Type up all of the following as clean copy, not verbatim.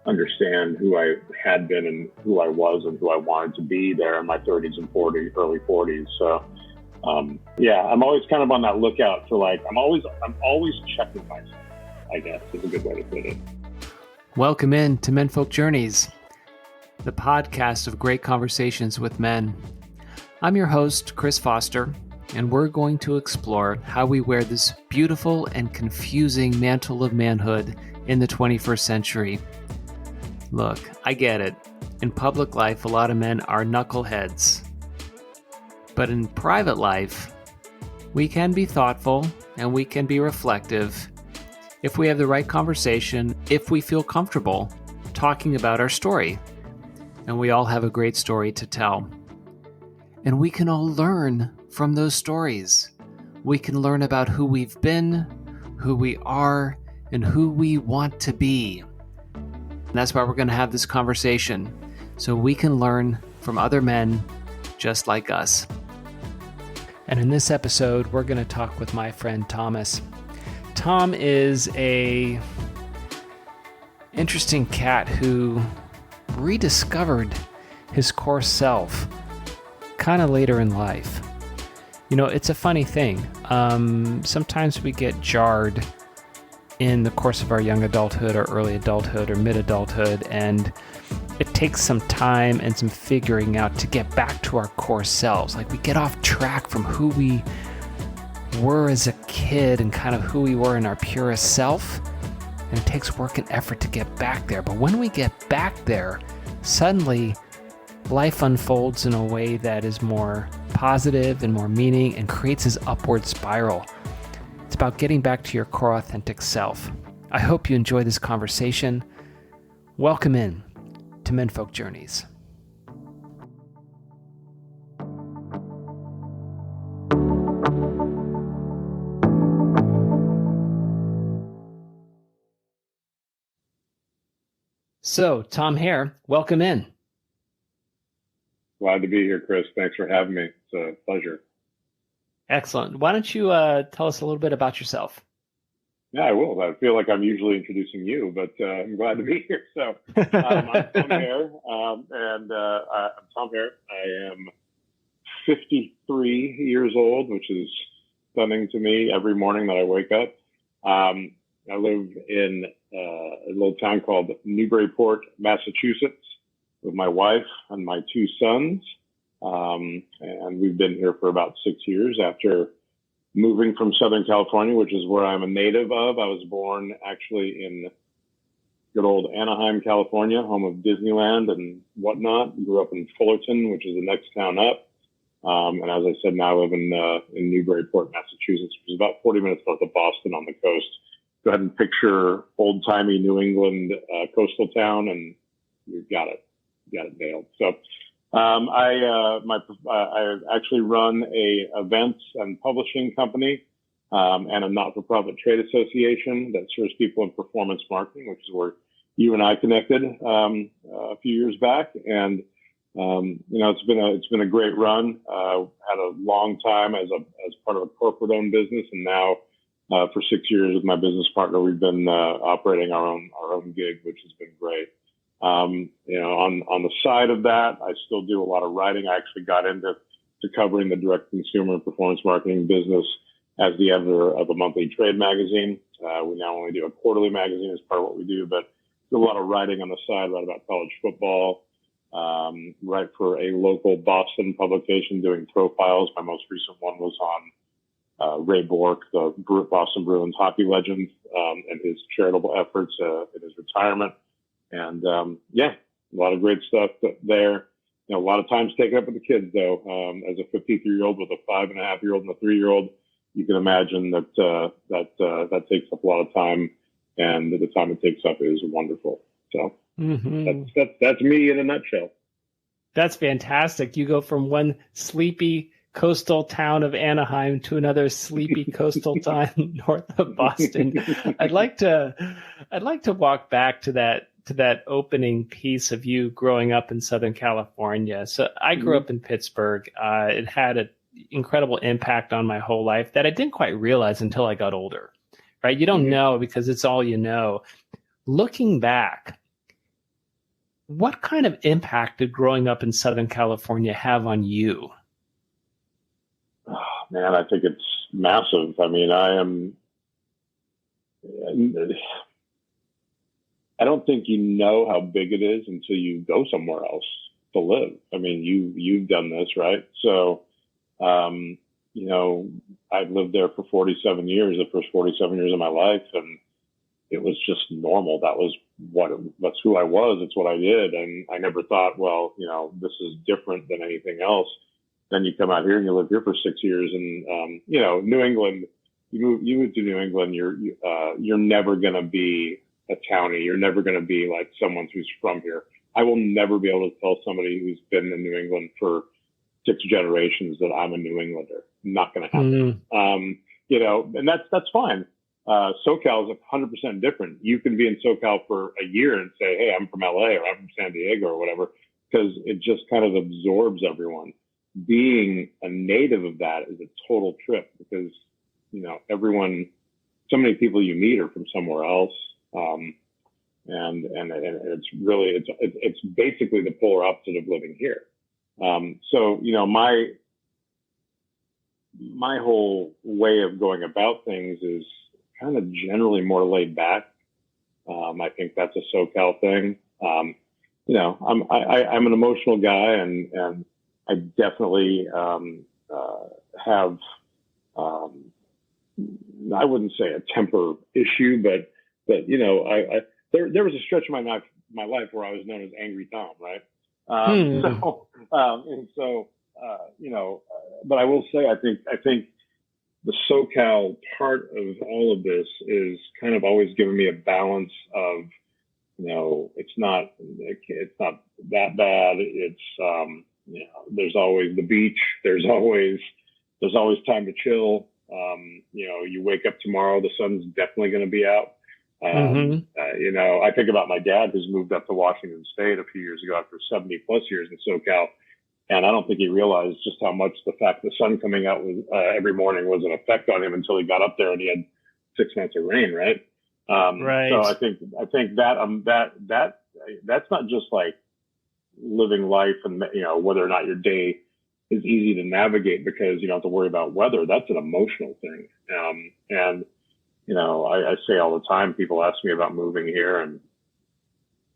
Understand who I had been and who I was and who I wanted to be there in my 30s and 40s, early 40s. So, I'm always kind of on that lookout for I'm always checking myself, I guess is a good way to put it. Welcome in to Menfolk Journeys, the podcast of great conversations with men. I'm your host, Chris Foster, and we're going to explore how we wear this beautiful and confusing mantle of manhood in the 21st century. Look, I get it. In public life, a lot of men are knuckleheads. But in private life, we can be thoughtful and we can be reflective if we have the right conversation, if we feel comfortable talking about our story. And we all have a great story to tell. And we can all learn from those stories. We can learn about who we've been, who we are, and who we want to be. And that's why we're going to have this conversation, so we can learn from other men just like us. And in this episode, we're going to talk with my friend Thomas. Tom is a interesting cat who rediscovered his core self kind of later in life. You know, it's a funny thing. Sometimes we get jarred in the course of our young adulthood or early adulthood or mid-adulthood, and it takes some time and some figuring out to get back to our core selves. Like, we get off track from who we were as a kid and kind of who we were in our purest self, and it takes work and effort to get back there. But when we get back there, suddenly life unfolds in a way that is more positive and more meaning and creates this upward spiral. It's about getting back to your core authentic self. I hope you enjoy this conversation. Welcome in to Menfolk Journeys. So, Tom Hare, welcome in. Glad to be here, Chris. Thanks for having me. It's a pleasure. Excellent. Why don't you tell us a little bit about yourself? Yeah, I will. I feel like I'm usually introducing you, but I'm glad to be here. So I'm Tom Hare, and I'm Tom Hare. I am 53 years old, which is stunning to me every morning that I wake up. I live in a little town called Newburyport, Massachusetts, with my wife and my two sons. And we've been here for about 6 years after moving from Southern California, which is where I'm a native of. I was born actually in good old Anaheim, California, home of Disneyland and whatnot. Grew up in Fullerton, which is the next town up. And as I said, now I live in Newburyport, Massachusetts, which is about 40 minutes north of Boston on the coast. Go ahead and picture old-timey New England coastal town, and you've got it. You got it nailed. So I actually run a events and publishing company and a not-for-profit trade association that serves people in performance marketing, which is where you and I connected a few years back. And it's been a great run. Had a long time as part of a corporate-owned business, and now for 6 years with my business partner, we've been operating our own gig, which has been great. On the side of that, I still do a lot of writing. I actually got into covering the direct consumer and performance marketing business as the editor of a monthly trade magazine. We now only do a quarterly magazine as part of what we do, but do a lot of writing on the side, write about college football, write for a local Boston publication doing profiles. My most recent one was on Ray Bork, the Boston Bruins hockey legend, and his charitable efforts in his retirement. And a lot of great stuff there. A lot of time's taken up with the kids, though. As a 53-year-old with a 5.5-year-old and a 3-year-old, you can imagine that takes up a lot of time, and the time it takes up is wonderful. So that's me in a nutshell. That's fantastic. You go from one sleepy coastal town of Anaheim to another sleepy coastal town north of Boston. I'd like to walk back to that opening piece of you growing up in Southern California. So I grew up in Pittsburgh. It had an incredible impact on my whole life that I didn't quite realize until I got older. right? You don't know because it's all you know. Looking back, what kind of impact did growing up in Southern California have on you? Oh, man, I think it's massive. I mean, I don't think you know how big it is until you go somewhere else to live. I mean, you've done this, right? So, you know, I've lived there for 47 years, the first 47 years of my life, and it was just normal. That's who I was. It's what I did. And I never thought, well, you know, this is different than anything else. Then you come out here and you live here for 6 years, and you know, New England. You move to New England. You're never going to be a townie. You're never going to be like someone who's from here. I will never be able to tell somebody who's been in New England for 6 generations that I'm a New Englander. Not going to happen. You know, and that's fine. SoCal is 100% different. You can be in SoCal for a year and say, hey, I'm from LA or I'm from San Diego or whatever, because it just kind of absorbs everyone. Being a native of that is a total trip because, you know, so many people you meet are from somewhere else. And it's really, it's basically the polar opposite of living here. So, you know, my whole way of going about things is kind of generally more laid back. I think that's a SoCal thing. You know, I'm an emotional guy, and I definitely have, I wouldn't say a temper issue, but you know, there was a stretch of my life where I was known as Angry Tom, right? So you know, but I will say, I think the SoCal part of all of this is kind of always given me a balance of, you know, it's not that bad. It's, you know, there's always the beach. There's always time to chill. You know, you wake up tomorrow, the sun's definitely going to be out. You know, I think about my dad who's moved up to Washington State a few years ago after 70 plus years in SoCal. And I don't think he realized just how much the fact the sun coming out was, every morning was an effect on him until he got up there and he had 6 months of rain. Right. Right. So I think that's not just like living life and, you know, whether or not your day is easy to navigate because you don't have to worry about weather. That's an emotional thing. And, you know, I say all the time, people ask me about moving here and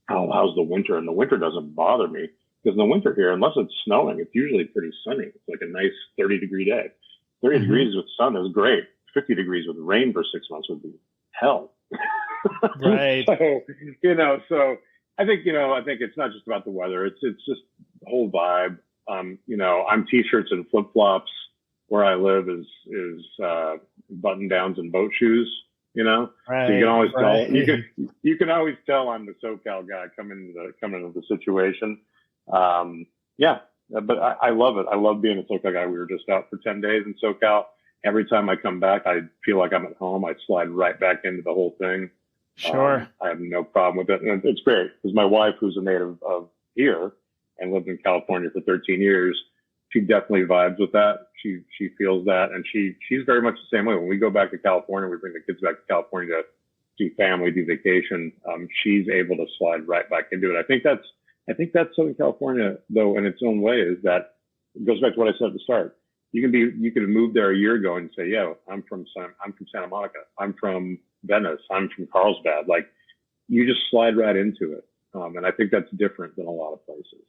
how's the winter? And the winter doesn't bother me because in the winter here, unless it's snowing, it's usually pretty sunny. It's like a nice 30-degree day. 30 degrees with sun is great. 50 degrees with rain for 6 months would be hell. Right. So, you know, I think it's not just about the weather. It's just the whole vibe. You know, I'm t-shirts and flip flops. Where I live is button downs and boat shoes. You know, right, so you can always right. tell. You can always tell I'm the SoCal guy coming into the situation. Yeah, but I love it. I love being a SoCal guy. We were just out for 10 days in SoCal. Every time I come back, I feel like I'm at home. I slide right back into the whole thing. Sure. I have no problem with it. And it's great because my wife, who's a native of here and lived in California for 13 years, she definitely vibes with that. She feels that. And she's very much the same way. When we go back to California, we bring the kids back to California to do family, do vacation. She's able to slide right back into it. I think that's Southern California, though, in its own way, is that it goes back to what I said at the start. You could have moved there a year ago and say, yo, I'm from Santa Monica. I'm from Venice. I'm from Carlsbad. Like, you just slide right into it. And I think that's different than a lot of places.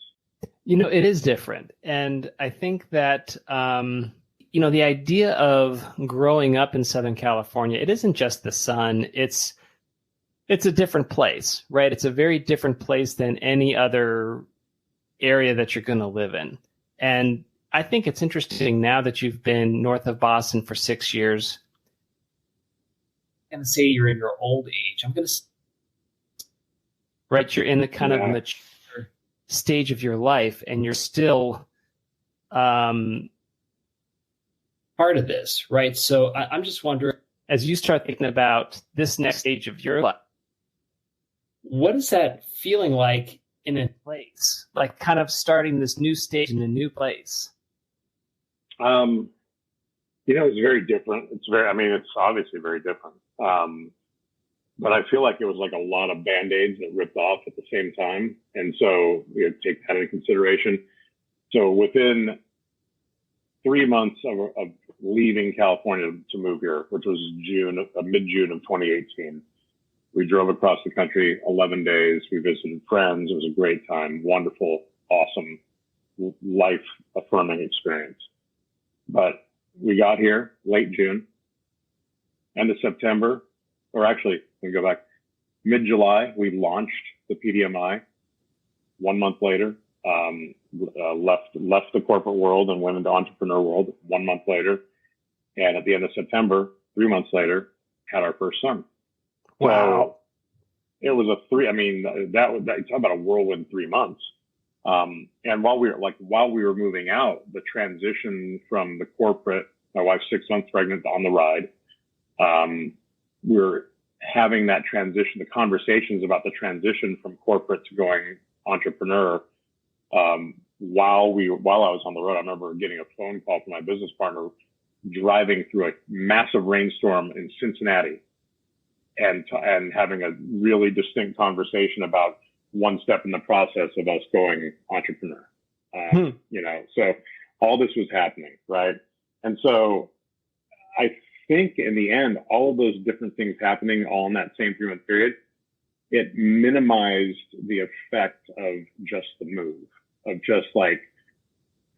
You know, it is different. And I think that, you know, the idea of growing up in Southern California, it isn't just the sun. It's a different place, right? It's a very different place than any other area that you're going to live in. And I think it's interesting now that you've been north of Boston for 6 years. And say you're in your old age. Right, you're in the kind of mature stage of your life, and you're still part of this, right? So I'm just wondering, as you start thinking about this next stage of your life, what is that feeling like in a place, like kind of starting this new stage in a new place? It's very different. It's obviously very different. But I feel like it was like a lot of Band-Aids that ripped off at the same time. And so take that into consideration. So within 3 months of leaving California to move here, which was mid-June of 2018, we drove across the country 11 days. We visited friends. It was a great time. Wonderful, awesome, life-affirming experience. But we got here late June, end of September, or actually, let me go back. Mid-July, we launched the PDMI. 1 month later, left the corporate world and went into entrepreneur world 1 month later. And at the end of September, 3 months later, had our first son. Wow. So it was talk about a whirlwind 3 months. And while we were moving out, the transition from the corporate, my wife's 6 months pregnant on the ride, we were having that transition, the conversations about the transition from corporate to going entrepreneur. While I was on the road, I remember getting a phone call from my business partner driving through a massive rainstorm in Cincinnati and having a really distinct conversation about one step in the process of us going entrepreneur. So all this was happening, right? And so I think in the end, all of those different things happening all in that same 3 month period, it minimized the effect of just the move, of just like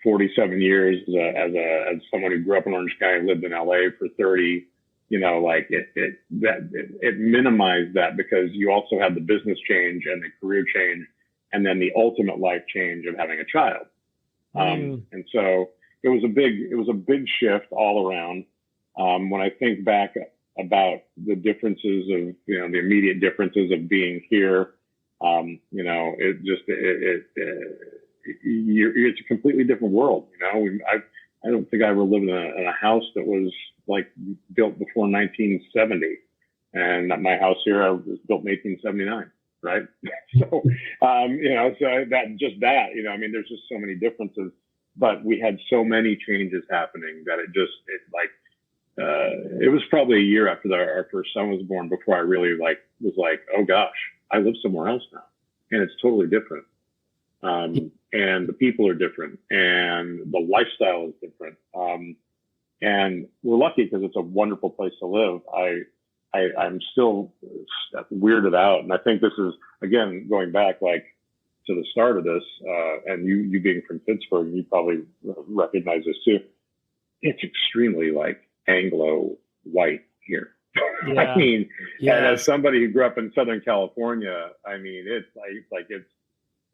47 years as someone who grew up in Orange County, lived in LA for 30. It minimized that because you also had the business change and the career change, and then the ultimate life change of having a child. And so it was a big shift all around. When I think back about the differences of, the immediate differences of being here, it's a completely different world. I don't think I ever lived in a house that was like built before 1970, and my house here was built in 1879, right? So, there's just so many differences, but we had so many changes happening that it was probably a year after our first son was born before I really was like, oh gosh, I live somewhere else now, and it's totally different. And the people are different, and the lifestyle is different. And we're lucky because it's a wonderful place to live. I'm still weirded out. And I think this is, again, going back to the start of this, and you being from Pittsburgh, you probably recognize this too. It's extremely Anglo white here. Yeah. And as somebody who grew up in Southern California,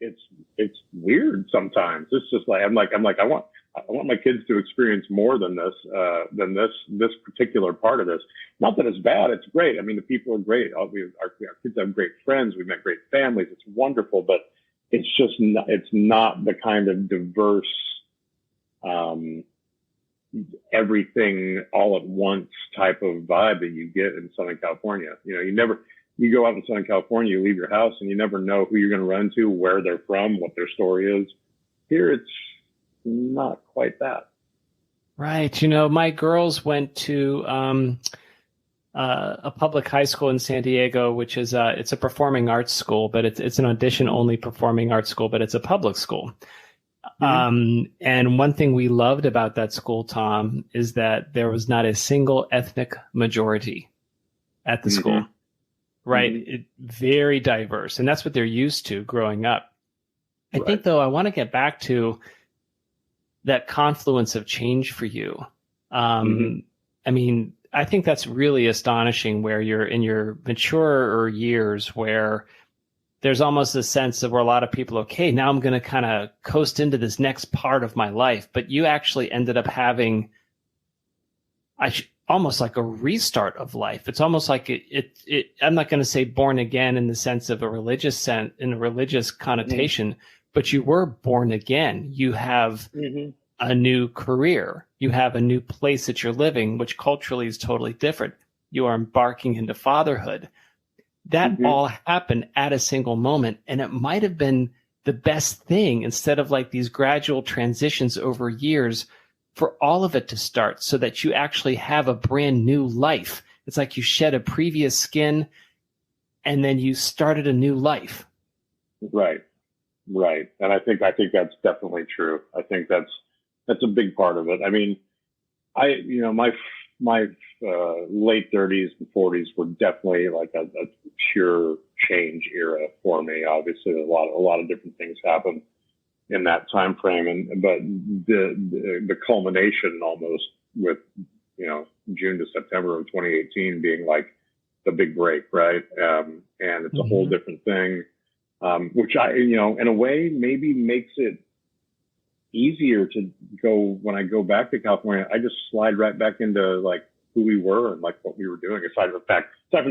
it's weird sometimes. It's just I want my kids to experience more than this particular part of this. Not that it's bad. It's great. The people are great. Our kids have great friends. We've met great families. It's wonderful, but it's just not, it's not the kind of diverse, everything all at once type of vibe that you get in Southern California. You go out in Southern California, you leave your house and you never know who you're going to run into, where they're from, what their story is. Here, it's not quite that. Right. My girls went to a public high school in San Diego, which is it's a performing arts school, but it's an audition only performing arts school, but it's a public school. Mm-hmm. And one thing we loved about that school, Tom, is that there was not a single ethnic majority at the school. Right. Mm-hmm. Very diverse. And that's what they're used to growing up. I think, though, I want to get back to that confluence of change for you. I think that's really astonishing where you're in your maturer years where there's almost a sense of where a lot of people, okay, now I'm going to kind of coast into this next part of my life. But you actually ended up having almost like a restart of life. It's almost like it I'm not going to say born again in the sense of a religious sense, in a religious connotation, but you were born again. You have a new career. You have a new place that you're living, which culturally is totally different. You are embarking into fatherhood. That all happened at a single moment. And it might have been the best thing instead of these gradual transitions over years for all of it to start so that you actually have a brand new life. It's like you shed a previous skin and then you started a new life. Right. And I think that's definitely true. I think that's a big part of it. I mean, my late 30s and 40s were definitely like a pure change era for me. Obviously, a lot of different things happened in that time frame, but the culmination almost with June to September of 2018 being like the big break, right? And it's a whole different thing, which in a way maybe makes it easier to go. When I go back to California, I just slide right back into like who we were and like what we were doing, aside from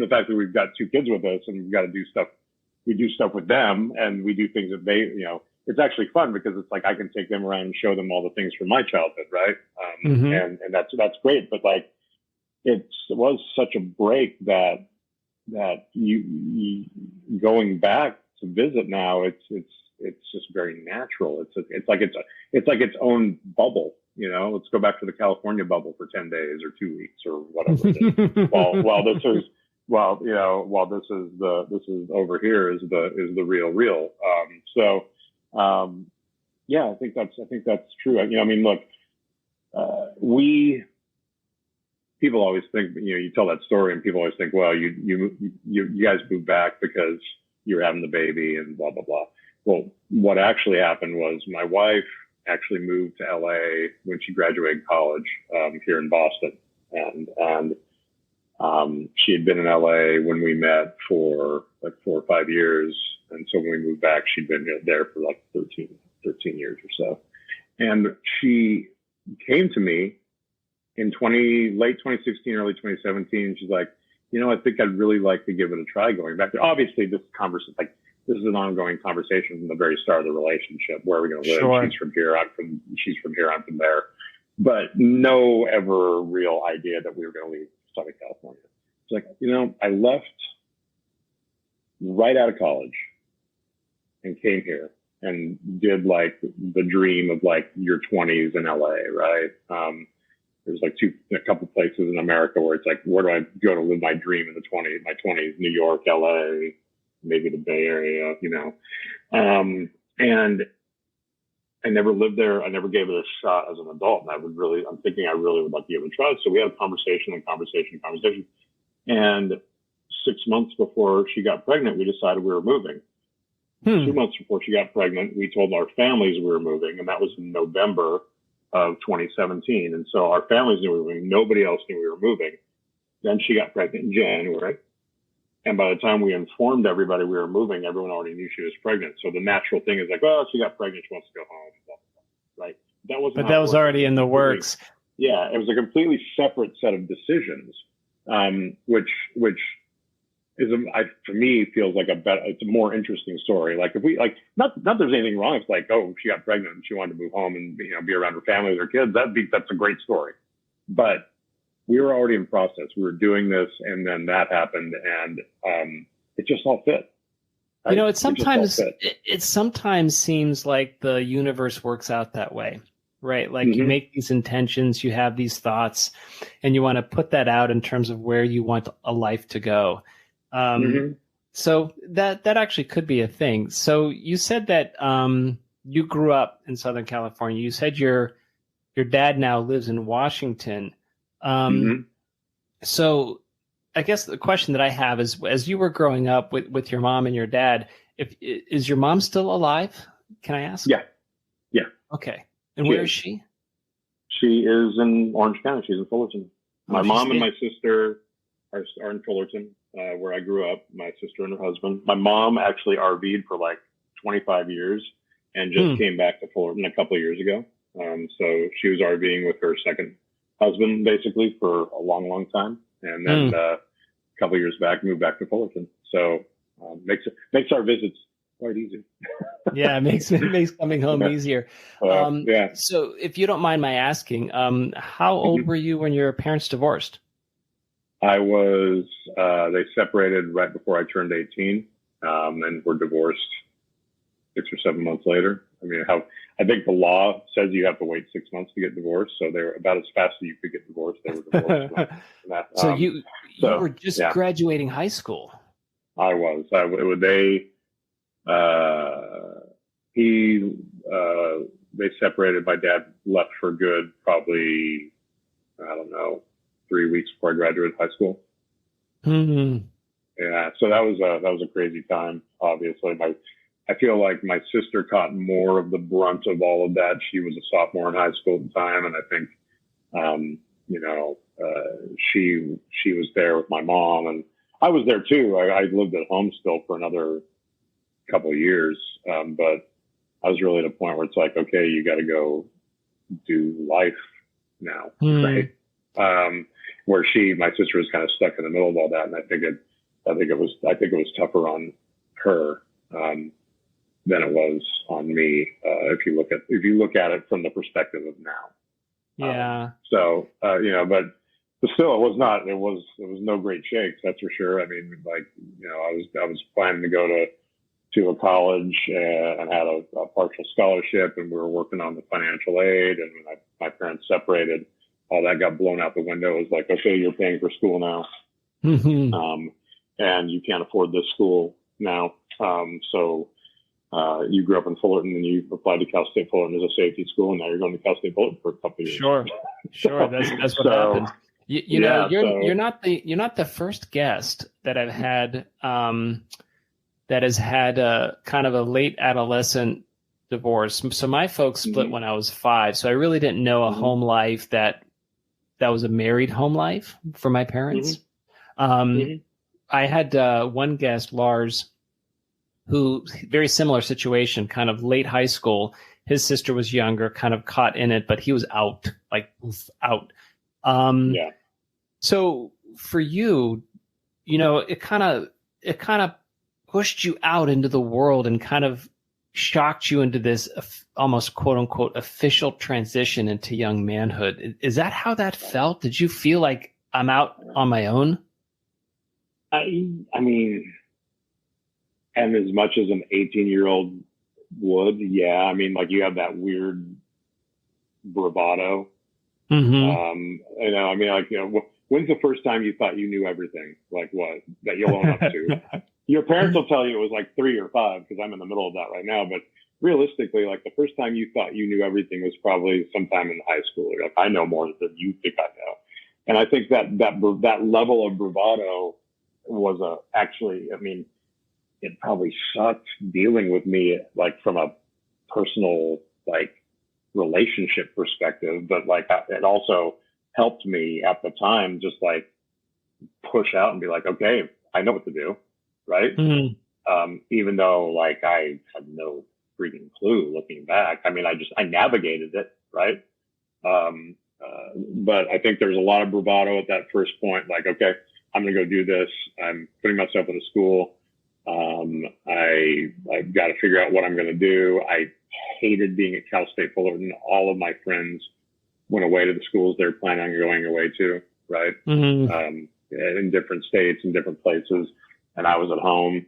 the fact that we've got two kids with us and we've got to do stuff. We do stuff with them and we do things that they, it's actually fun because it's like I can take them around and show them all the things from my childhood, right? And that's great. But like it was such a break that you going back to visit now, it's just very natural. It's like its own bubble. Let's go back to the California bubble for 10 days or 2 weeks or whatever it is. while this is over here is the real. I think that's true. I mean, look, people always think, you tell that story and people always think, well, you guys moved back because you were having the baby and blah, blah, blah. Well, what actually happened was my wife actually moved to LA when she graduated college, here in Boston. And she had been in LA when we met for like 4 or 5 years. And so when we moved back, she'd been there for like 13 years or so. And she came to me in late 2016, early 2017. She's like, I think I'd really like to give it a try going back there. Obviously, this is an ongoing conversation from the very start of the relationship. Where are we going to live? Sure. She's from here. She's from here. I'm from there. But no ever real idea that we were going to leave Southern California. It's like, I left right out of college and came here and did like the dream of like your 20s in LA, right? There's like a couple places in America where it's like, where do I go to live my dream in my 20s? I'm maybe the Bay Area, and I never lived there. I never gave it a shot as an adult. And I'm thinking I really would like to give it a try. So we had a conversation. And 6 months before she got pregnant, we decided we were moving. 2 months before she got pregnant, we told our families we were moving. And that was in November of 2017. And so our families knew we were moving. Nobody else knew we were moving. Then she got pregnant in January. And by the time we informed everybody we were moving, everyone already knew she was pregnant. So the natural thing is like, well, she got pregnant, she wants to go home, blah, blah, blah, right? That was already in the works. Yeah, it was a completely separate set of decisions, which is for me feels like it's a more interesting story. Like if we not there's anything wrong. It's like, oh, she got pregnant and she wanted to move home and be around her family with her kids. That's a great story, but we were already in process. We were doing this, and then that happened, and it just all fit. Right? It sometimes seems like the universe works out that way, right? Like you make these intentions, you have these thoughts, and you want to put that out in terms of where you want a life to go. So that actually could be a thing. So you said that you grew up in Southern California. You said your dad now lives in Washington. So I guess the question that I have is, as you were growing up with your mom and your dad, is your mom still alive? Can I ask? Yeah. Okay. And where is she? She is in Orange County. She's in Fullerton. My mom and my sister are in Fullerton, where I grew up, my sister and her husband. My mom actually RV'd for like 25 years and just came back to Fullerton a couple of years ago. So she was RVing with her second husband basically for a long, long time. And then a couple of years back, moved back to Fullerton. So makes our visits quite easy. Yeah, it makes coming home easier. Yeah. So if you don't mind my asking, how old were you when your parents divorced? I was, they separated right before I turned 18, and were divorced 6 or 7 months later. I mean, I think the law says you have to wait 6 months to get divorced. So they're about as fast as you could get divorced. They were divorced. So you were just graduating high school. I was. They separated. My dad left for good probably, I don't know, 3 weeks before I graduated high school. Mm-hmm. Yeah, so that was a crazy time. Obviously, I feel like my sister caught more of the brunt of all of that. She was a sophomore in high school at the time, and I think, she was there with my mom, and I was there too. I lived at home still for another couple of years, but I was really at a point where it's like, okay, you got to go do life now, right? Where my sister was kind of stuck in the middle of all that, and I think it was tougher on her than it was on me. If you look at it from the perspective of now. Yeah. But still, it was no great shakes. That's for sure. I mean, I was planning to go to a college and had a partial scholarship, and we were working on the financial aid. And when my parents separated, all that got blown out the window. It was like, okay, you're paying for school now. Mm-hmm. And you can't afford this school now. So you grew up in Fullerton and you applied to Cal State Fullerton as a safety school, and now you're going to Cal State Fullerton for a couple of years. Sure. That's what happens. You're not the first guest that I've had that has had a kind of a late adolescent divorce. So my folks split when I was 5, so I really didn't know a home life that was a married home life for my parents. I had one guest, Lars, who, very similar situation, kind of late high school. His sister was younger, kind of caught in it, but he was out. So for you, it kind of pushed you out into the world and kind of shocked you into this almost quote unquote official transition into young manhood. Is that how that felt? Did you feel like I'm out on my own? I mean, and as much as an 18-year-old would, yeah. I mean, like, you have that weird bravado. When's the first time you thought you knew everything? Like, what? That you'll own up to? Your parents will tell you it was like 3 or 5, because I'm in the middle of that right now. But realistically, like, the first time you thought you knew everything was probably sometime in high school. You're like, I know more than you think I know. And I think that level of bravado was it probably sucked dealing with me, like, from a personal, like, relationship perspective, but like, it also helped me at the time just like push out and be like, okay, I know what to do. Right. Even though, like, I had no freaking clue looking back. I mean, I navigated it. Right. But I think there's a lot of bravado at that first point. Like, okay, I'm going to go do this. I'm putting myself in a school. I've got to figure out what I'm going to do. I hated being at Cal State Fullerton. All of my friends went away to the schools they're planning on going away to, right? In different states and different places. And I was at home.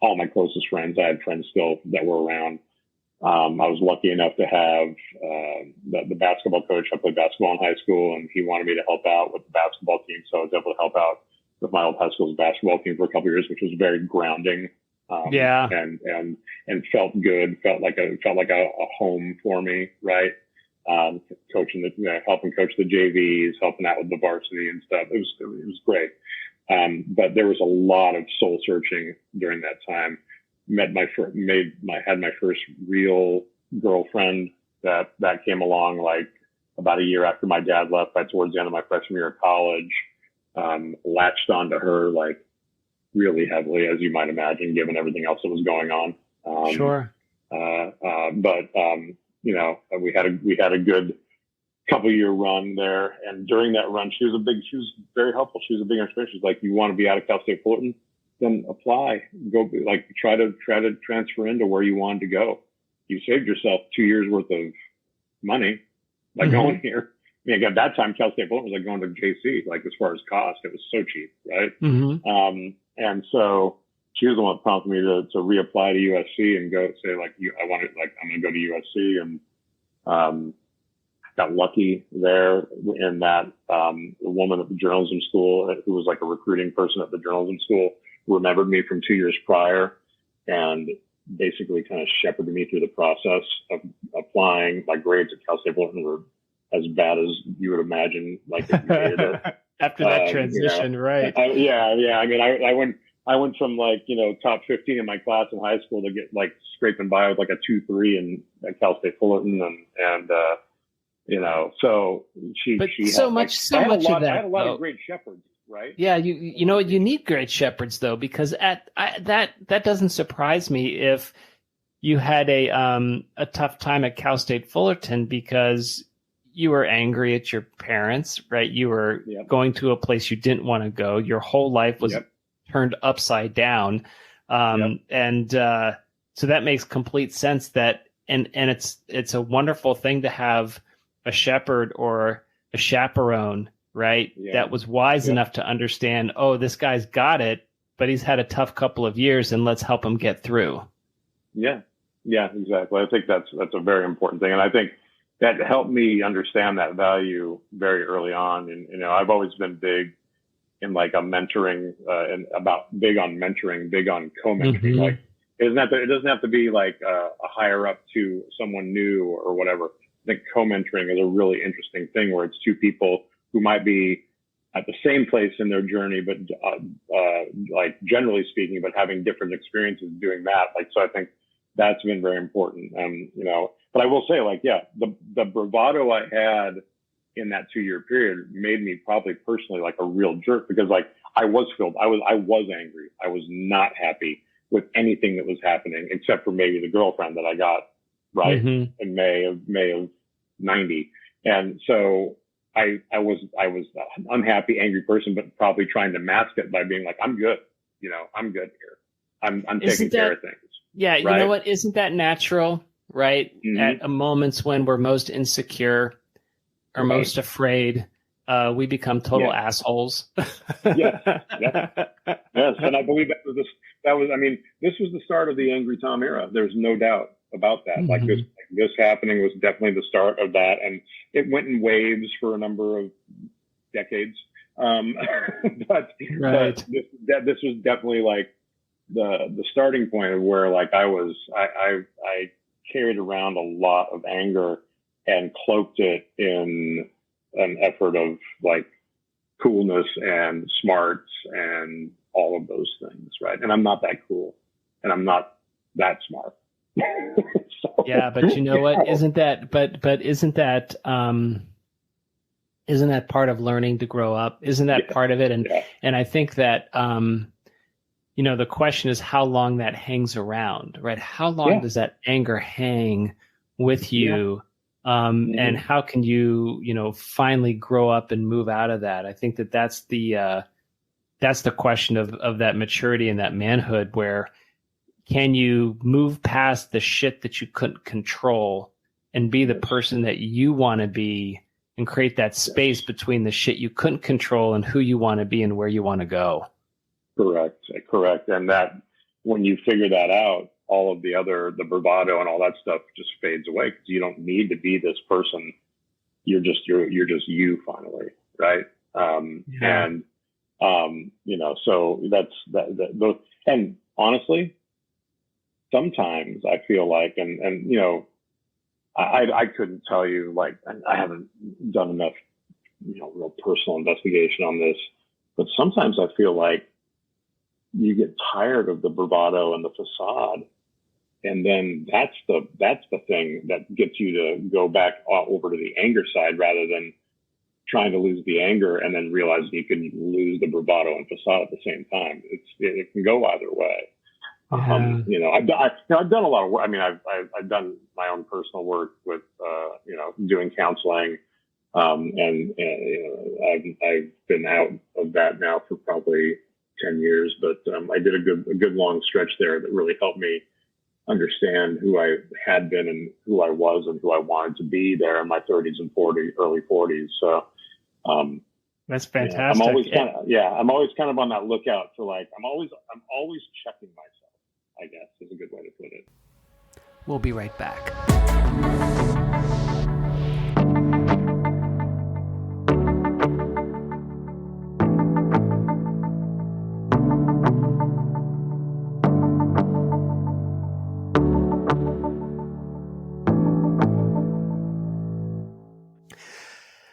All my closest friends, I had friends still that were around. I was lucky enough to have the basketball coach. I played basketball in high school, and he wanted me to help out with the basketball team. So I was able to help out with my old high school's basketball team for a couple of years, which was very grounding. And felt good. Felt like a home for me, right? Coaching helping coach the JVs, helping out with the varsity and stuff. It was great. But there was a lot of soul searching during that time. Had my first real girlfriend that came along like about a year after my dad left, towards the end of my freshman year of college. Latched onto her like really heavily, as you might imagine, given everything else that was going on. Sure. We had a good couple year run there, and during that run, she was very helpful. She was a big inspiration. She's like, you want to be out of Cal State Fullerton? Then apply. Go, like, try to transfer into where you wanted to go. You saved yourself 2 years worth of money by going here. I mean, at that time, Cal State Fullerton was like going to JC. Like, as far as cost, it was so cheap, right? And so she was the one that prompted me to reapply to USC and go say like, I'm going to go to USC, and got lucky there in that the woman at the journalism school, who was like a recruiting person at the journalism school, remembered me from 2 years prior and basically kind of shepherded me through the process of applying. My grades at Cal State Fullerton were as bad as you would imagine, like if you hated it. After that transition, right? I mean, I went from like, top 15 in my class in high school to get like scraping by with like a 2.3 in at Cal State Fullerton, and so she so had, much I of that. I had a lot of great shepherds, right? Yeah, you know what, you need great shepherds though, because that doesn't surprise me if you had a tough time at Cal State Fullerton because you were angry at your parents, right? You were going to a place you didn't want to go. Your whole life was turned upside down, and so that makes complete sense. That and it's a wonderful thing to have a shepherd or a chaperone, right? Yeah. That was wise enough to understand, oh, this guy's got it, but he's had a tough couple of years, and let's help him get through. Yeah, exactly. I think that's a very important thing, and I think that helped me understand that value very early on. And I've always been big in like a mentoring, and big on mentoring, big on co-mentoring. Mm-hmm. Like it doesn't have to be like a higher up to someone new or whatever. I think co-mentoring is a really interesting thing where it's two people who might be at the same place in their journey, but like generally speaking, but having different experiences doing that. Like, so I think that's been very important. But I will say, like, the bravado I had in that 2-year period made me probably personally like a real jerk, because like I was angry. I was not happy with anything that was happening, except for maybe the girlfriend that I got in May of 90. And so I was an unhappy, angry person, but probably trying to mask it by being like, I'm good. I'm good here. I'm taking care of things. Yeah. Right? You know what? Isn't that natural? Right. Mm-hmm. At moments when we're most insecure or most afraid, we become total assholes. Yes. And I believe this was the start of the Angry Tom era. There's no doubt about that. Mm-hmm. Like this happening was definitely the start of that. And it went in waves for a number of decades. But this was definitely like the starting point of where like I carried around a lot of anger and cloaked it in an effort of like coolness and smarts and all of those things, right? And I'm not that cool, and I'm not that smart. But you know what? Isn't that part of learning to grow up? Isn't that part of it? And I think that the question is how long that hangs around, right? How long does that anger hang with you? And how can you, finally grow up and move out of that? I think that's the question of that maturity and that manhood, where can you move past the shit that you couldn't control and be the person that you want to be, and create that space between the shit you couldn't control and who you want to be and where you want to go. Correct. And that when you figure that out, all of the bravado and all that stuff just fades away, because you don't need to be this person. You're just you finally. Right. So that's that. And honestly, sometimes I feel like, I couldn't tell you, like, I haven't done enough, real personal investigation on this, but sometimes I feel like you get tired of the bravado and the facade. And then that's the thing that gets you to go back over to the anger side, rather than trying to lose the anger and then realizing you can lose the bravado and facade at the same time. It can go either way. Yeah. I've done a lot of work. I mean, I've done my own personal work with, doing counseling. And I've been out of that now for probably 10 years, but I did a good long stretch there that really helped me understand who I had been and who I was and who I wanted to be there in my 30s and early 40s. So, That's I'm always fantastic. I'm always kind of on that lookout for like, I'm always checking myself, I guess is a good way to put it. We'll be right back.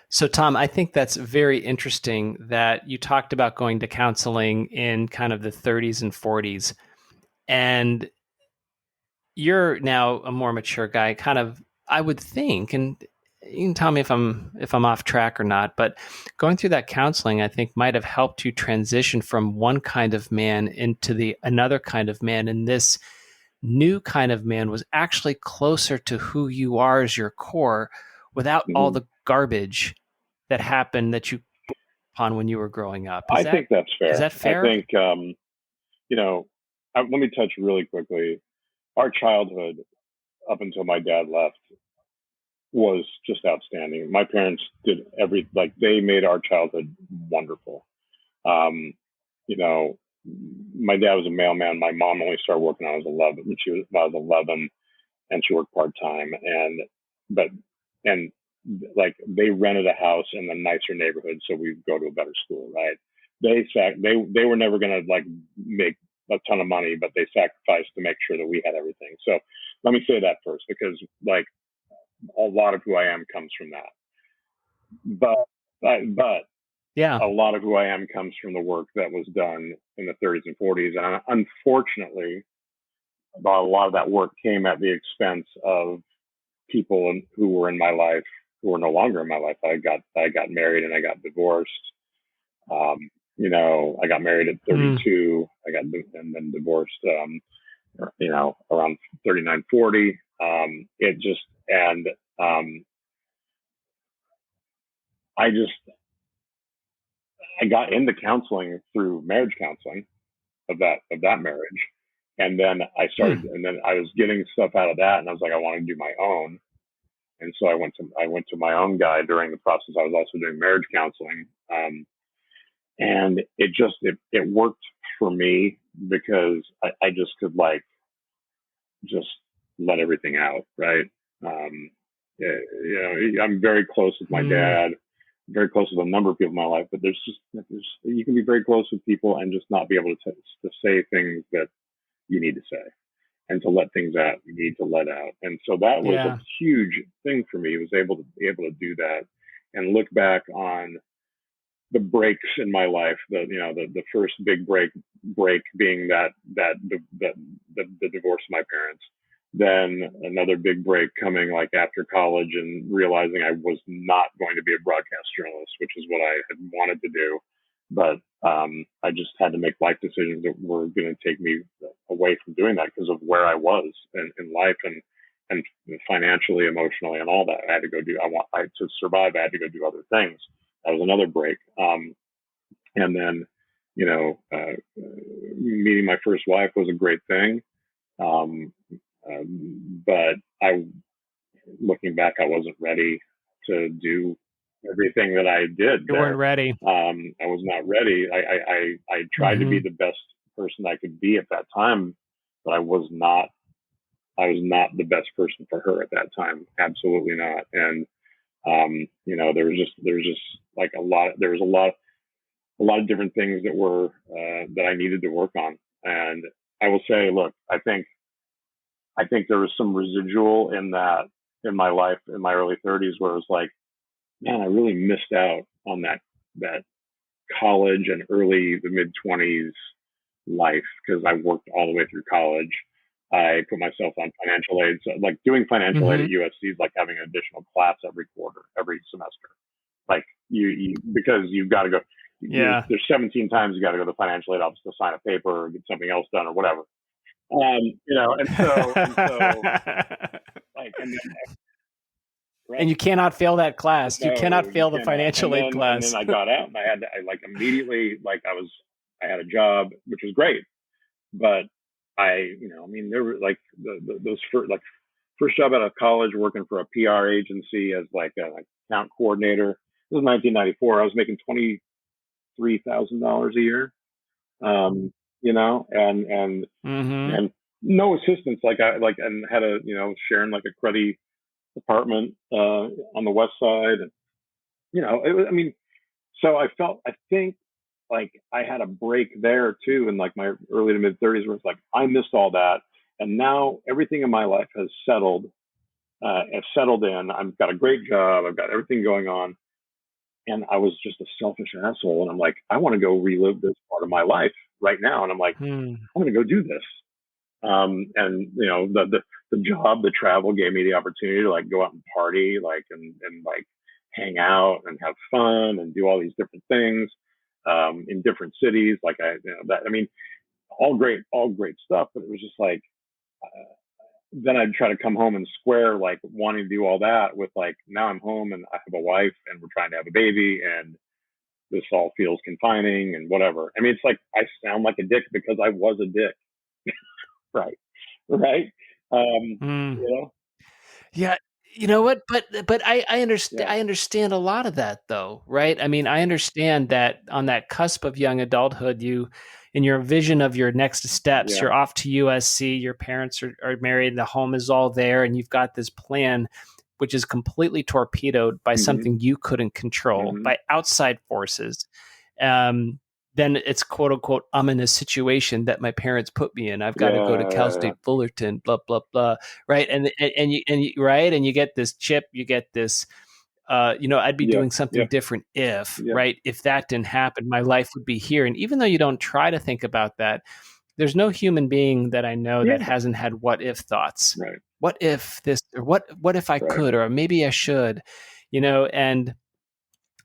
So, Tom, I think that's very interesting that you talked about going to counseling in kind of the 30s and 40s. And you're now a more mature guy, kind of, I would think, and you can tell me if I'm off track or not, but going through that counseling, I think might have helped you transition from one kind of man into the another kind of man. And this new kind of man was actually closer to who you are as your core without all the garbage that happened that you upon when you were growing up. I think that's fair. Is that fair? I think, let me touch really quickly. Our childhood up until my dad left was just outstanding. My parents did they made our childhood wonderful. You know, my dad was a mailman. My mom only started working when I was 11. I was 11, and she worked part time. And like they rented a house in a nicer neighborhood, so we'd go to a better school, right? They were never going to like make a ton of money, but they sacrificed to make sure that we had everything. So let me say that first, because like a lot of who I am comes from that. But yeah, a lot of who I am comes from the work that was done in the 30s and 40s. And unfortunately, a lot of that work came at the expense of people who were in my life who are no longer in my life. I got married and I got divorced. I got married at 32. And then divorced. Around 39, 40. I got into counseling through marriage counseling of that marriage. And then I started, and then I was getting stuff out of that, and I was like, I want to do my own. And so I went to my own guy during the process. I was also doing marriage counseling. And it worked for me because I just could just let everything out. Right. I'm very close with my dad, very close with a number of people in my life, but you can be very close with people and just not be able to say things that you need to say, and to let things out you need to let out. And so that was a huge thing for me. Was able to do that and look back on the breaks in my life. The first big break being the divorce of my parents. Then another big break coming like after college and realizing I was not going to be a broadcast journalist, which is what I had wanted to do. But I just had to make life decisions that were going to take me away from doing that because of where I was in life and financially, emotionally, and all that. I had to go do. To survive. I had to go do other things. That was another break. And then, meeting my first wife was a great thing. But looking back, I wasn't ready to do everything that I did. You weren't ready. I was not ready. I tried to be the best person I could be at that time, but I was not the best person for her at that time. Absolutely not. And, there was just like there was a lot of different things that I needed to work on. And I will say, look, I think there was some residual in that in my life in my early 30s where it was like, man, I really missed out on that college and the mid 20s life because I worked all the way through college. I put myself on financial aid. So like doing financial aid at USC is like having an additional class every semester. Like because you've got to go. Yeah. There's 17 times you got to go to the financial aid office to sign a paper or get something else done or whatever. And so like, and you cannot fail that class. No, you cannot fail the financial aid class. And then I got out and I immediately, I had a job, which was great, but there were like those first job out of college working for a PR agency as like an account coordinator. It was 1994. I was making $3,000 a year. You know, Mm-hmm. and no assistance. And had a, sharing like a cruddy apartment, on the west side. And, I mean, so I think like I had a break there too in like my early to mid 30s where it's like I missed all that. And now everything in my life has settled in. I've got a great job. I've got everything going on. And I was just a selfish asshole. And I'm like, I want to go relive this part of my life right now. And I'm like, Hmm. I'm going to go do this. And the job, the travel gave me the opportunity to like go out and party, like, and like hang out and have fun and do all these different things, in different cities. Like I mean, all great stuff. But it was just like, then I'd try to come home and square like wanting to do all that with like, now I'm home and I have a wife and we're trying to have a baby and this all feels confining and whatever. I mean, it's like, I sound like a dick because I was a dick. Right. Right. Um, Mm. you know, Yeah, you know what? But I understand. yeah, I understand a lot of that, though, right? I mean, I understand that on that cusp of young adulthood, you, in your vision of your next steps, yeah. you're off to USC. Your parents are married. The home is all there, and you've got this plan, which is completely torpedoed by Hmm. something you couldn't control, Hmm. by outside forces. Um, then it's quote unquote, I'm in a situation that my parents put me in. I've got to go to Cal Yeah. State Fullerton, blah blah blah, right? And you right, and you get this chip, you get this. I'd be Yep. doing something Yep. different if, Yep. right, if that didn't happen, my life would be here. And even though you don't try to think about that, there's no human being that I know that Yeah. hasn't had what if thoughts. Right. What if this, or what if I Right. could, or maybe I should,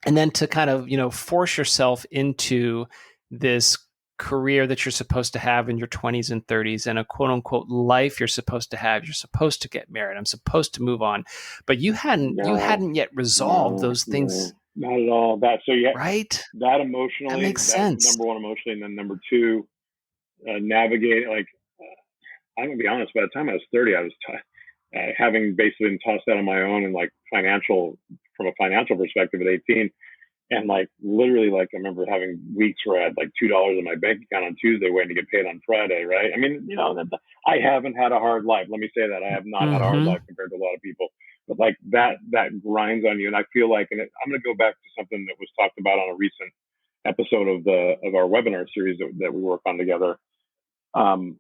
and then to kind of force yourself into this career that you're supposed to have in your 20s and 30s and a quote unquote life you're supposed to have. You're supposed to get married, I'm supposed to move on, but you No. hadn't yet resolved No. those things, No. Not at all. That so yeah. right? That That emotionally, makes that sense. number one emotionally, and then number two, navigate like, I'm gonna be honest. By the time I was 30, I was having basically been tossed out on my own and like from a financial perspective at 18. And like literally, like I remember having weeks where I had like $2 in my bank account on Tuesday, waiting to get paid on Friday. Right? I mean, I haven't had a hard life. Let me say that I have not had a hard Mm-hmm. life compared to a lot of people. But like that grinds on you, and I feel like, I'm going to go back to something that was talked about on a recent episode of our webinar series that we work on together. Um,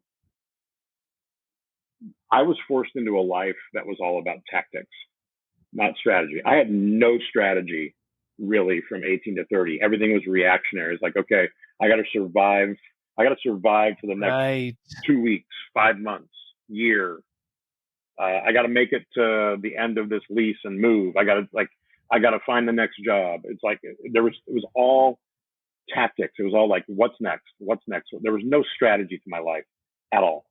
I was forced into a life that was all about tactics, not strategy. I had no strategy really from 18 to 30. Everything was reactionary. It's like, okay, I got to survive. I got to survive for the next Right. 2 weeks, 5 months, year. I got to make it to the end of this lease and move. I got to find the next job. It's like it was all tactics. It was all like, what's next? What's next? There was no strategy to my life at all,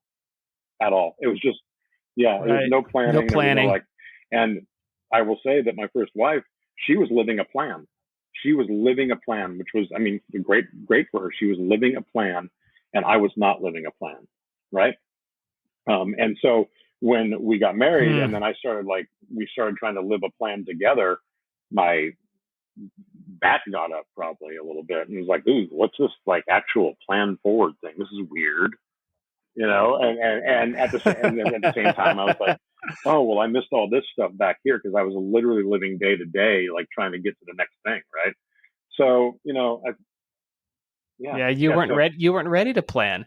at all. It was just, yeah, there was Right. no No planning. There was no planning. like, and I will say that my first wife, she was living a plan. She was living a plan, which was, I mean, great, great for her. She was living a plan, and I was not living a plan, right? And so when we got married, Hmm. and then we started trying to live a plan together. My back got up probably a little bit, and was like, "Ooh, what's this like actual plan forward thing? This is weird." And at the same time, I was like, oh well, I missed all this stuff back here because I was literally living day to day, like trying to get to the next thing, right? So yeah, Yeah, yeah, so you weren't ready to plan.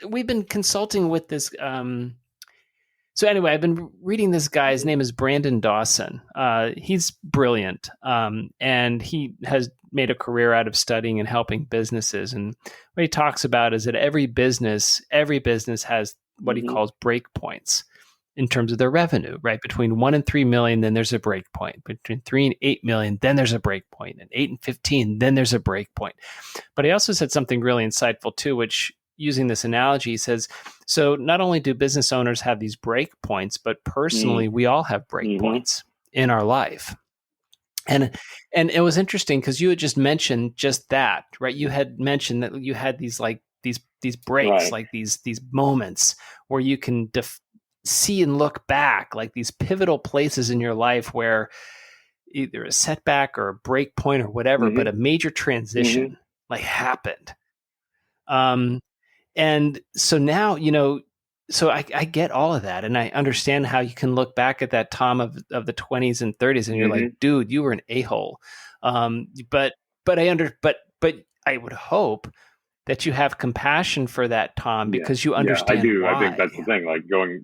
We've been consulting with this. So anyway, I've been reading this guy. His name is Brandon Dawson. He's brilliant, and he has made a career out of studying and helping businesses. And what he talks about is that every business has what he hmm calls break points in terms of their revenue. Right, between 1 and 3 million, then there's a break point. Between 3 and 8 million, then there's a break point. And 8 and 15, then there's a break point. But he also said something really insightful too, which, using this analogy, he says, so not only do business owners have these break points, but personally, we all have break hmm points in our life. And it was interesting because you had just mentioned just that, right? You had mentioned that you had these breaks, right, like these moments where you can see and look back, like these pivotal places in your life where either a setback or a break point or whatever, but a major transition like happened. And so now, so I get all of that, and I understand how you can look back at that Tom of the 20s and 30s, and you're like, dude, you were an a-hole. But I would hope that you have compassion for that Tom because you understand. I do. Why. I think that's the thing. Like going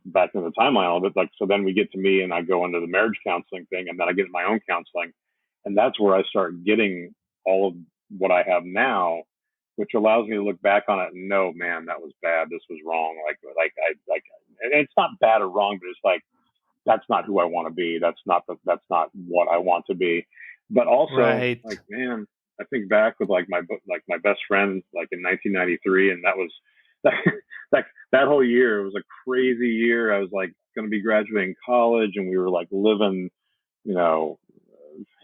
back in the timeline of it. Like, so then we get to me, and I go into the marriage counseling thing, and then I get my own counseling, and that's where I start getting all of what I have now, which allows me to look back on it and know, man, that was bad. This was wrong. And it's not bad or wrong, but it's like, that's not who I want to be. That's not what I want to be. But also, like, man, I think back with like my best friend, like in 1993, and that was like that whole year. It was a crazy year. I was like going to be graduating college, and we were like living,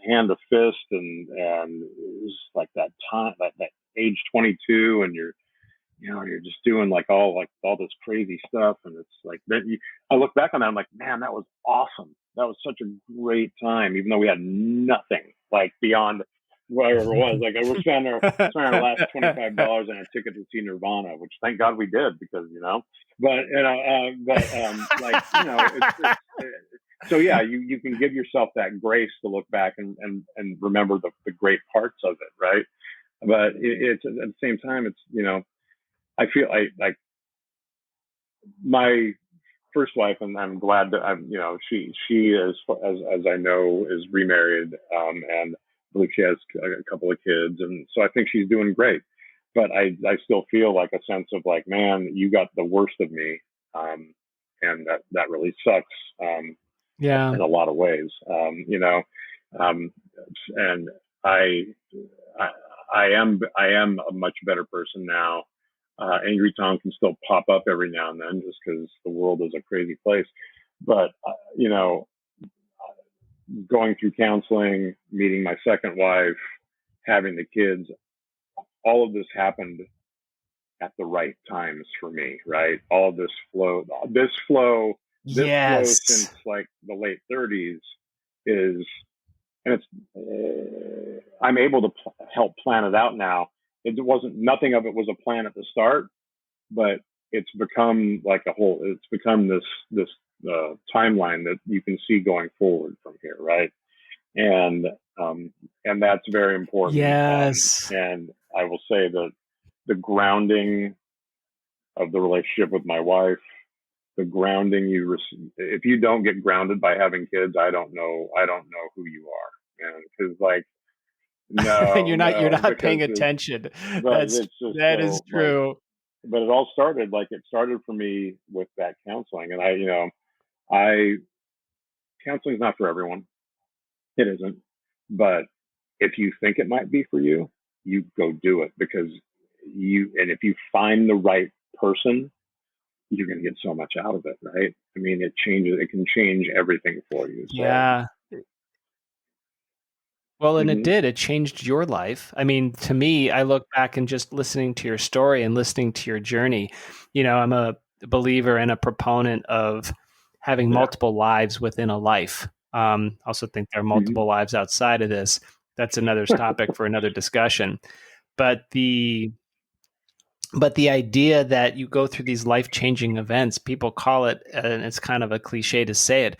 hand to fist, and it was like that time, that age 22, and you're just doing like all this crazy stuff, and it's like I look back on that, I'm like, man, that was awesome. That was such a great time, even though we had nothing like beyond whatever it was. Like, we spent our last $25 on a ticket to see Nirvana, which thank God we did, because so yeah, you can give yourself that grace to look back and remember the great parts of it, right? But it's at the same time, it's I feel like my first wife, and I'm glad that she is, as I know, is remarried, and I believe she has a couple of kids, and so I think she's doing great. But I still feel like a sense of like, man, you got the worst of me, and that really sucks. In a lot of ways, and I am a much better person now. Angry Tom can still pop up every now and then, just because the world is a crazy place. But going through counseling, meeting my second wife, having the kids, all of this happened at the right times for me, right? All of this flow since like the late 30s is, and it's I'm able to help plan it out now. Nothing of it was a plan at the start, but it's become like it's become this timeline that you can see going forward from here, right? And that's very important. Yes. And I will say that the grounding of the relationship with my wife, the grounding you receive, if you don't get grounded by having kids, I don't know who you are, man. Because like, no, you're not paying attention. That is true. Like, but it all started for me with that counseling, and counseling is not for everyone. It isn't. But if you think it might be for you, you go do it, because if you find the right person, you're going to get so much out of it, right? I mean, it can change everything for you. So. Yeah. Well, and it changed your life. I mean, to me, I look back and just listening to your story and listening to your journey, I'm a believer and a proponent of having multiple lives within a life. Also think there are multiple lives outside of this. That's another topic for another discussion. But the idea that you go through these life-changing events, people call it, and it's kind of a cliche to say it,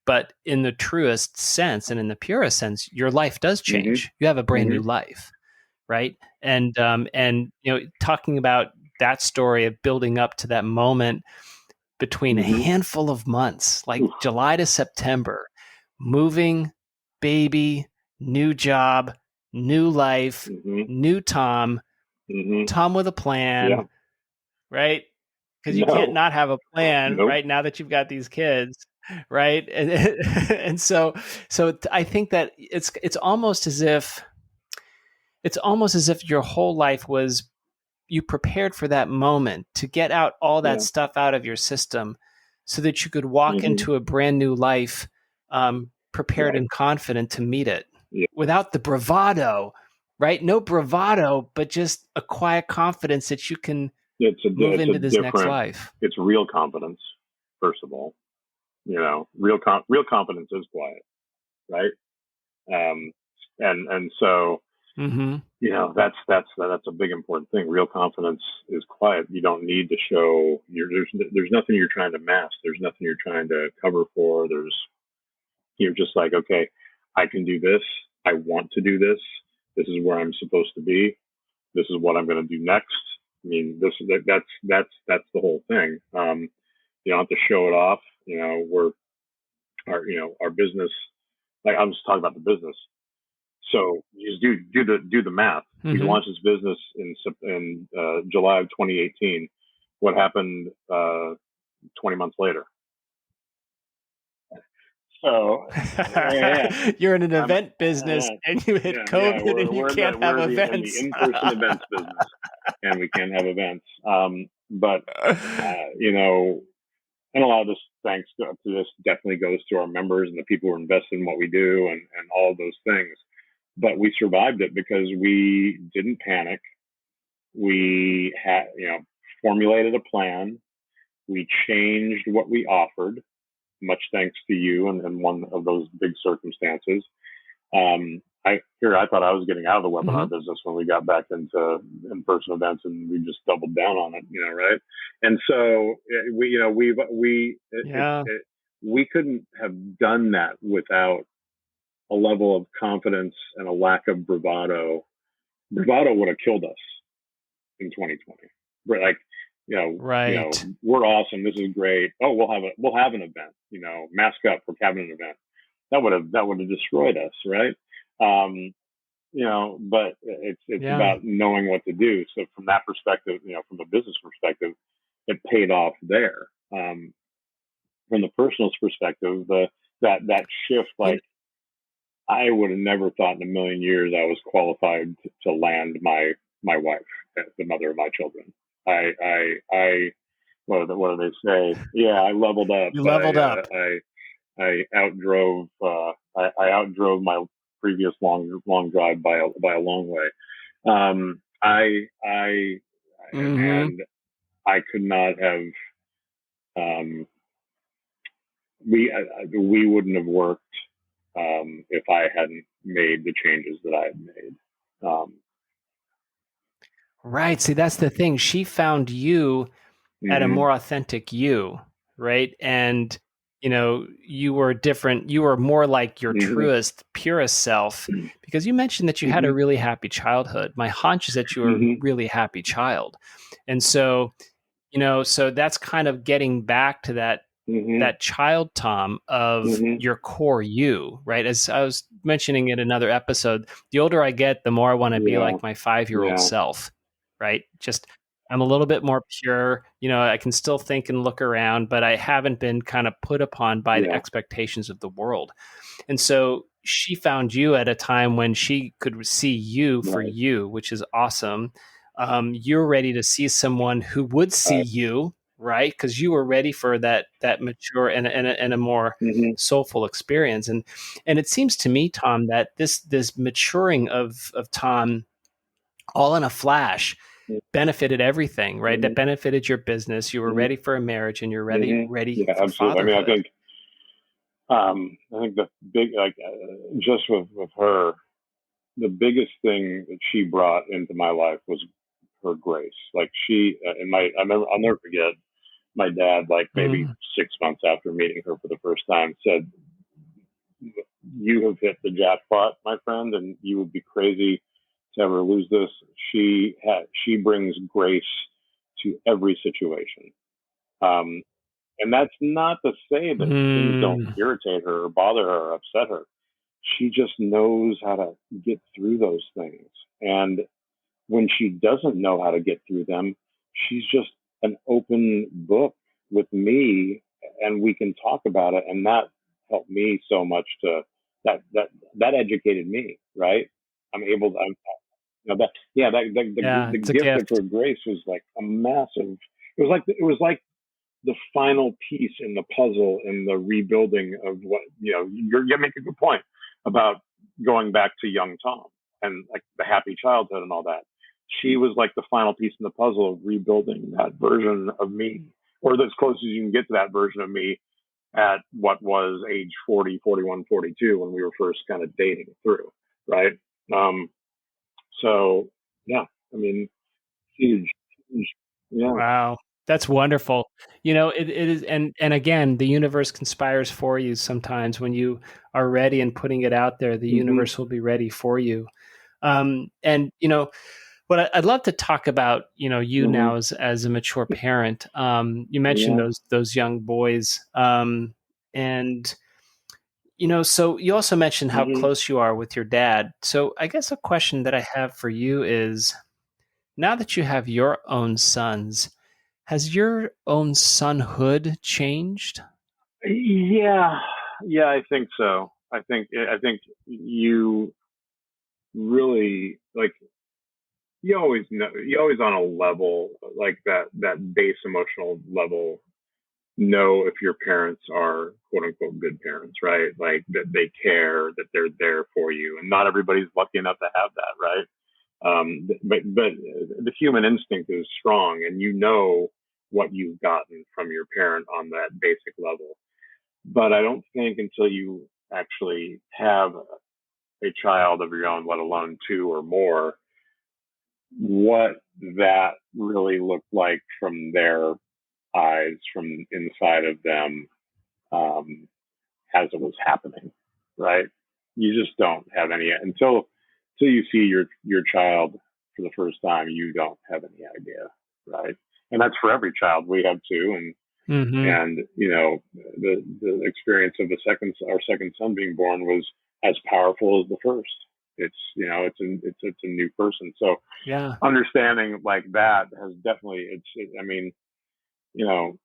but in the truest sense and in the purest sense, your life does change. You have a brand new life, right? And talking about that story of building up to that moment between a handful of months, like July to September, moving, baby, new job, new life, new Tom, Tom with a plan, right? Because you can't not have a plan, right? Now that you've got these kids, right? And so I think that it's almost as if your whole life was, you prepared for that moment to get out all that stuff out of your system, so that you could walk into a brand new life, prepared and confident to meet it, without the bravado, right? No bravado, but just a quiet confidence that you can move into this next life. It's real confidence, first of all. real confidence is quiet, right? Um, and so Mm-hmm. that's a big important thing. Real confidence is quiet. You don't need to show. There's nothing you're trying to mask. There's nothing you're trying to cover for. You're just like, okay, I can do this. I want to do this. This is where I'm supposed to be. This is what I'm going to do next. I mean, that's the whole thing. You don't have to show it off. Our business. Like I'm just talking about the business. So you just do the math. We Mm-hmm. launched this business in July of 2018. What happened 20 months later? So yeah, You're in an I'm, event business and you hit yeah. COVID and you can't have In the events. in-person events business, and we can't have events. But and a lot of this thanks to this definitely goes to our members and the people who are invested in what we do and all of those things. But we survived it because we didn't panic. We had, formulated a plan. We changed what we offered, much thanks to you and one of those big circumstances. I thought I was getting out of the webinar Mm-hmm. business when we got back into in-person events, and we just doubled down on it, right? And so Yeah. we couldn't have done that without a level of confidence and a lack of bravado. Bravado would have killed us in 2020. But like, Right. we're awesome. This is great. Oh, we'll have an event. Mask up. We're having an event. That would have destroyed us, right? But it's Yeah. about knowing what to do. So from that perspective, from a business perspective, it paid off there. From the personal perspective, that shift, like I would have never thought in a million years I was qualified to land my wife, the mother of my children. I what do they say? Yeah, I leveled up. You leveled up. I outdrove I outdrove my previous long drive by a long way. I Mm-hmm. and I could not have. We wouldn't have worked if I hadn't made the changes that I had made. Right. See, that's the thing. She found you at a Mm-hmm, more authentic you, right? And you were different. You were more like your mm-hmm, truest, purest self, because you mentioned that you had mm-hmm, a really happy childhood. My hunch is that you were a mm-hmm, really happy child. And so, so that's kind of getting back to mm-hmm, that child Tom of mm-hmm. your core you, right? As I was mentioning in another episode, the older I get, the more I want to be Yeah, like my 5-year-old yeah, self, right? Just I'm a little bit more pure. I can still think and look around, but I haven't been kind of put upon by the yeah. expectations of the world. And so she found you at a time when she could see you for Right, you, which is awesome. You're ready to see someone who would see right. you, right? Because you were ready for that mature and a more Mm-hmm, soulful experience. And it seems to me, Tom, that this maturing of Tom all in a flash benefited everything, right? mm-hmm, That benefited your business. You were mm-hmm, ready for a marriage, and you're mm-hmm. ready Yeah, for absolutely. I mean, fatherhood. I think the big, just with her, the biggest thing that she brought into my life was her grace. Like I'll never forget my dad, like maybe Mm. 6 months after meeting her for the first time, said, "You have hit the jackpot, my friend, and you would be crazy to ever lose this. She brings grace to every situation." Um, and that's not to say that things don't Mm. irritate her or bother her or upset her. She just knows how to get through those things. And when she doesn't know how to get through them, she's just an open book with me, and we can talk about it. And that helped me so much that educated me, right? I'm that, yeah, Yeah, the it's a gift of gift. her grace was like a massive, it was like the final piece in the puzzle in the rebuilding of what you make a good point about going back to young Tom and like the happy childhood and all that. She was like the final piece in the puzzle of rebuilding that version of me, or as close as you can get to that version of me at what was age 40, 41, 42 when we were first kind of dating through, right? Um, so yeah, I mean, huge, huge, yeah. Wow. That's wonderful. It is, and again, the universe conspires for you sometimes when you are ready and putting it out there, the Mm-hmm, universe will be ready for you. And what I'd love to talk about, you mm-hmm, now as a mature parent. You mentioned yeah, those young boys, and so you also mentioned how mm-hmm. close you are with your dad. So I guess a question that I have for you is, now that you have your own sons, has your own sonhood changed? Yeah, yeah, I think so. I think you really like you always know you always on a level like that base emotional level know if your parents are quote unquote good parents, right? Like that they care, that they're there for you, and not everybody's lucky enough to have that, right? But the human instinct is strong, and you know what you've gotten from your parent on that basic level. But I don't think until you actually have a child of your own, let alone two or more, what that really looked like from their eyes, from inside of them, um, as it was happening, right? You just don't have any until you see your child for the first time. You don't have any idea, right? And that's for every child. We have two, Hmm. and the experience of our second son being born was as powerful as the first. It's a new person. So Yeah. understanding like that has definitely I mean, you know,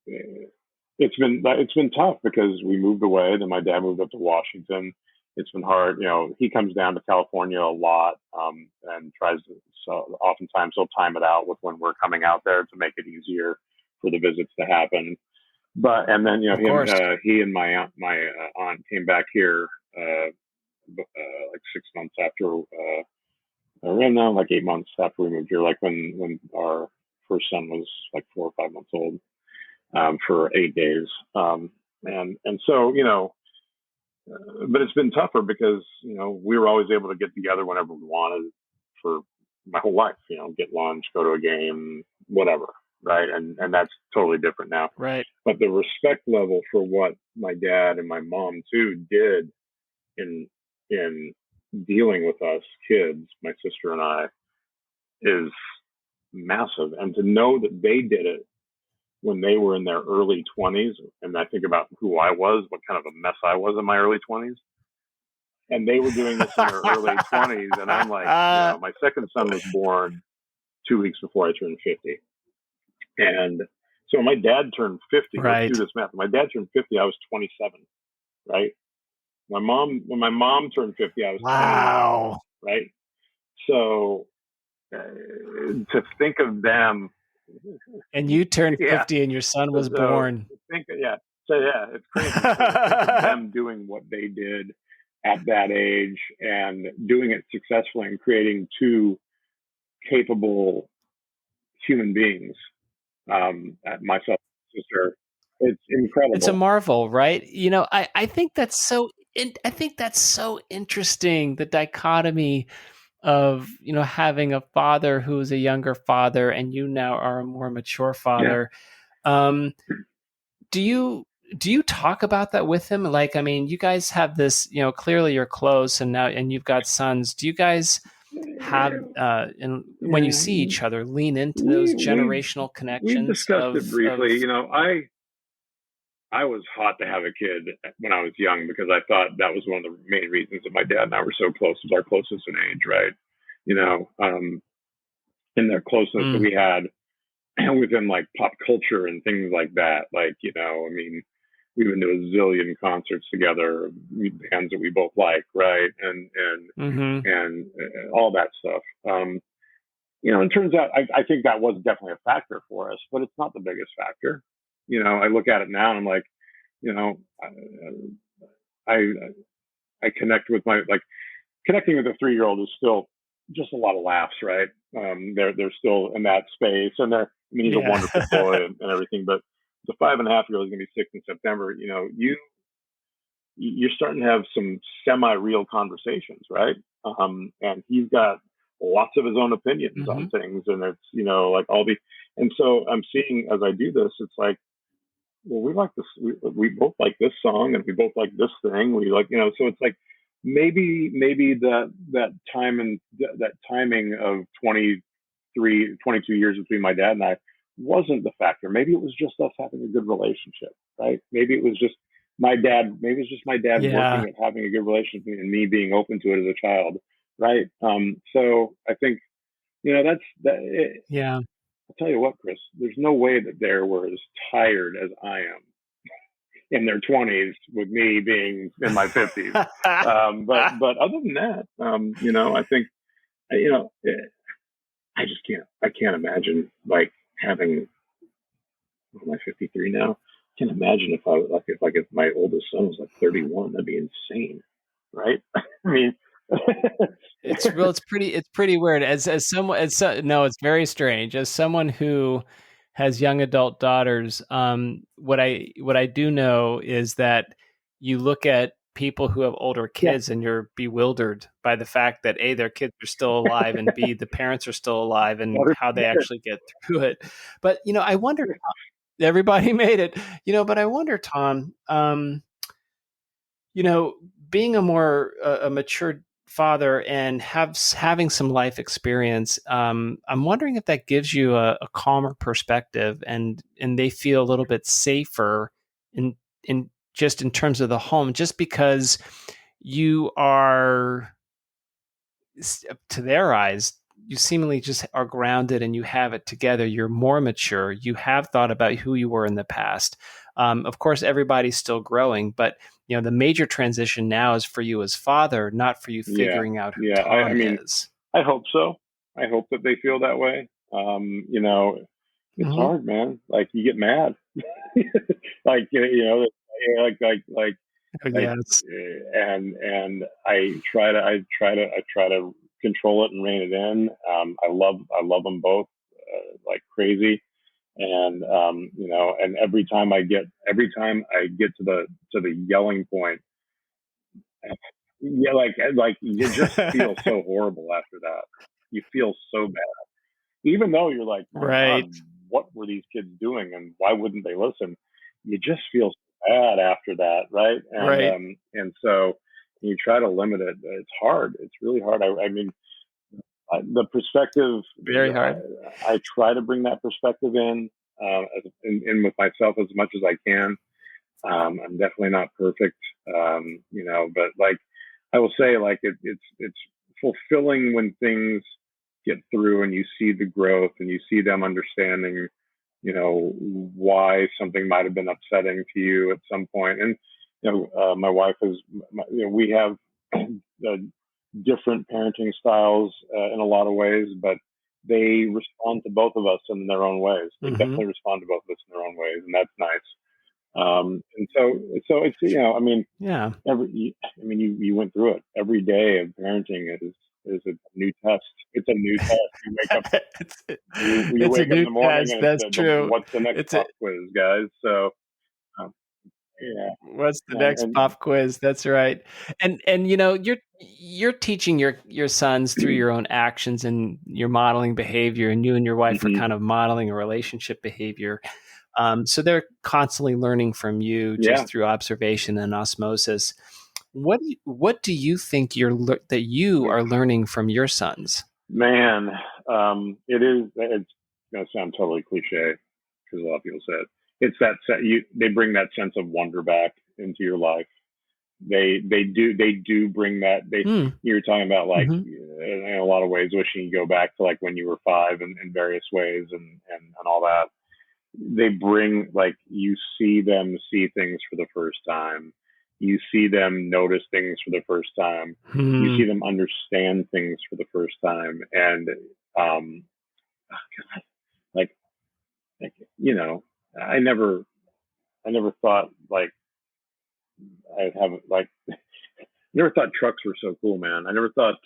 it's been tough because we moved away. Then my dad moved up to Washington. It's been hard. He comes down to California a lot, and tries to. So oftentimes he'll time it out with when we're coming out there to make it easier for the visits to happen. But and then Of him, course. he and my aunt came back here like 6 months after, around now like 8 months after we moved here, like when our first son was like 4 or 5 months old, for 8 days. And so, but it's been tougher because, we were always able to get together whenever we wanted for my whole life, get lunch, go to a game, whatever. Right. And that's totally different now. Right. But the respect level for what my dad and my mom too did in, in dealing with us kids, my sister and I, is massive. And to know that they did it when they were in their early 20s, and I think about who I was, what kind of a mess I was in my early 20s, and they were doing this in their early 20s, and I'm like, my second son was born 2 weeks before I turned 50, and so when my dad turned 50. Let's do Right. this math. When my dad turned 50, I was 27, right? When my mom turned 50, I was 29, Wow. right? So to think of them, And you turned yeah, 50 and your son was so born. yeah, so yeah, it's crazy. So to think of them doing what they did at that age and doing it successfully and creating two capable human beings, myself and sister, it's It's a incredible. marvel, right? I think that's I think that's so interesting, the dichotomy of, having a father who is a younger father and you now are a more mature Yeah. father. Um, do you talk about that with him? Like, I mean, you guys have this, clearly you're close and you've got sons. Do you guys have, and when you Yeah, see each other, lean into those we've generational connections discussed it of briefly. I was hot to have a kid when I was young because I thought that was one of the main reasons that my dad and I were so close. Was our closest in age, right? You know, um, and the closeness that Mm, we had within like pop culture and things like that. Like, I mean, we've been to a zillion concerts together, bands that we both like, right? hmm. And all that stuff. It turns out I think that was definitely a factor for us, but it's not the biggest factor. I look at it now and I'm like, you know, I I connect with my like connecting with a 3-year-old is still just a lot of laughs, right? They're still in that space, and I mean, he's a Yeah. wonderful boy and everything, but the 5.5-year-old is going to be 6 in September. You're starting to have some semi-real conversations, right? And he's got lots of his own opinions Mm-hmm. on things, and it's like all the. And so I'm seeing as I do this, it's like, well, we like this. We both like this song, and we both like this thing. We like, so it's like maybe that time and that timing of 22 years between my dad and I wasn't the factor. Maybe it was just us having a good relationship, right? Maybe it was just my dad. Maybe it's just my dad Yeah. working at having a good relationship and me being open to it as a child, right? So I think that's that. Yeah. I'll tell you what, Chris. There's no way that they were as tired as I am in their 20s with me being in my 50s. But other than that, I think I just can't. I can't imagine like having. Am I 53 now? I can't imagine if my oldest son was like 31. That'd be insane, right? I mean, It's pretty weird. As someone, no, it's very strange. As someone who has young adult daughters, what I do know is that you look at people who have older yeah, kids and you're bewildered by the fact that A, their kids are still alive, and B, the parents are still alive, and how they actually get through it. But I wonder, everybody made it. But I wonder, Tom, you know, being a more a mature father and having some life experience, I'm wondering if that gives you a calmer perspective, and they feel a little bit safer in just in terms of the home, just because you are, to their eyes, you seemingly just are grounded and you have it together. You're more mature. You have thought about who you were in the past. Of course, everybody's still growing, but the major transition now is for you as father, not for you yeah, figuring out who yeah. I Tom mean, is. I hope so. I hope that they feel that way. It's Hmm. hard, man. Like you get mad, like Oh, like, yes. and I try to control it and rein it in. I love them both like crazy, and and every time I get to the yelling point, yeah, like you just feel so horrible after that. You feel so bad, even though you're like, my Right. God, what were these kids doing, and why wouldn't they listen? You just feel so bad after that, right? Right. And so you try to limit it. It's hard. It's really hard. I mean, the perspective. Very hard. I try to bring that perspective in with myself as much as I can. I'm definitely not perfect, but like I will say, like it's fulfilling when things get through and you see the growth and you see them understanding, why something might have been upsetting to you at some point. And my wife we have different parenting styles in a lot of ways, but they respond to both of us in their own ways. They Hmm. definitely respond to both of us in their own ways, and that's nice. And so it's I mean Yeah. you went through it. Every day of parenting is a new test. It's a new test. You wake up it's you it's a wake up in new the morning test. and it's That's true. what's the next It's a pop quiz, guys? So um, yeah, What's the yeah, next pop quiz? That's right. And you're teaching your sons through and your own actions, and you're modeling behavior, and you and your wife are hmm kind of modeling a relationship behavior. So they're constantly learning from you yeah, just through observation and osmosis. What do you think that you are learning from your sons? man, it's gonna sound totally cliche because a lot of people say it. It's that they bring that sense of wonder back into your life. They do bring that. Mm, You were talking about like hmm. in a lot of ways wishing you go back to like when you were 5 in various ways and all that. They bring like you see them see things for the first time. You see them notice things for the first time. You Hmm. see them understand things for the first time, and um, like, like you know, I never I never thought like I'd have like never thought trucks were so cool, man. I never thought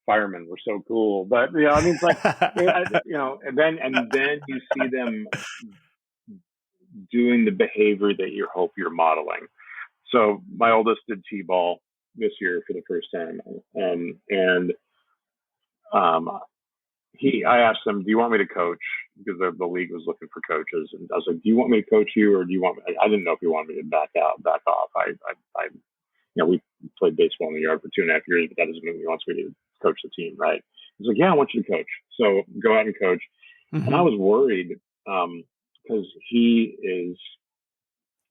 firemen were so cool. But I mean, it's like and then you see them doing the behavior that you hope you're modeling. So my oldest did t-ball this year for the first time, and um, I asked him, "Do you want me to coach?" Because the league was looking for coaches, and I was like, "Do you want me to coach you, or do you want me?" I didn't know if he wanted me to back off. We played baseball in the yard for 2.5 years, but that doesn't mean he wants me to coach the team, right? He's like, "Yeah, I want you to coach. So go out and coach." Mm-hmm. And I was worried because he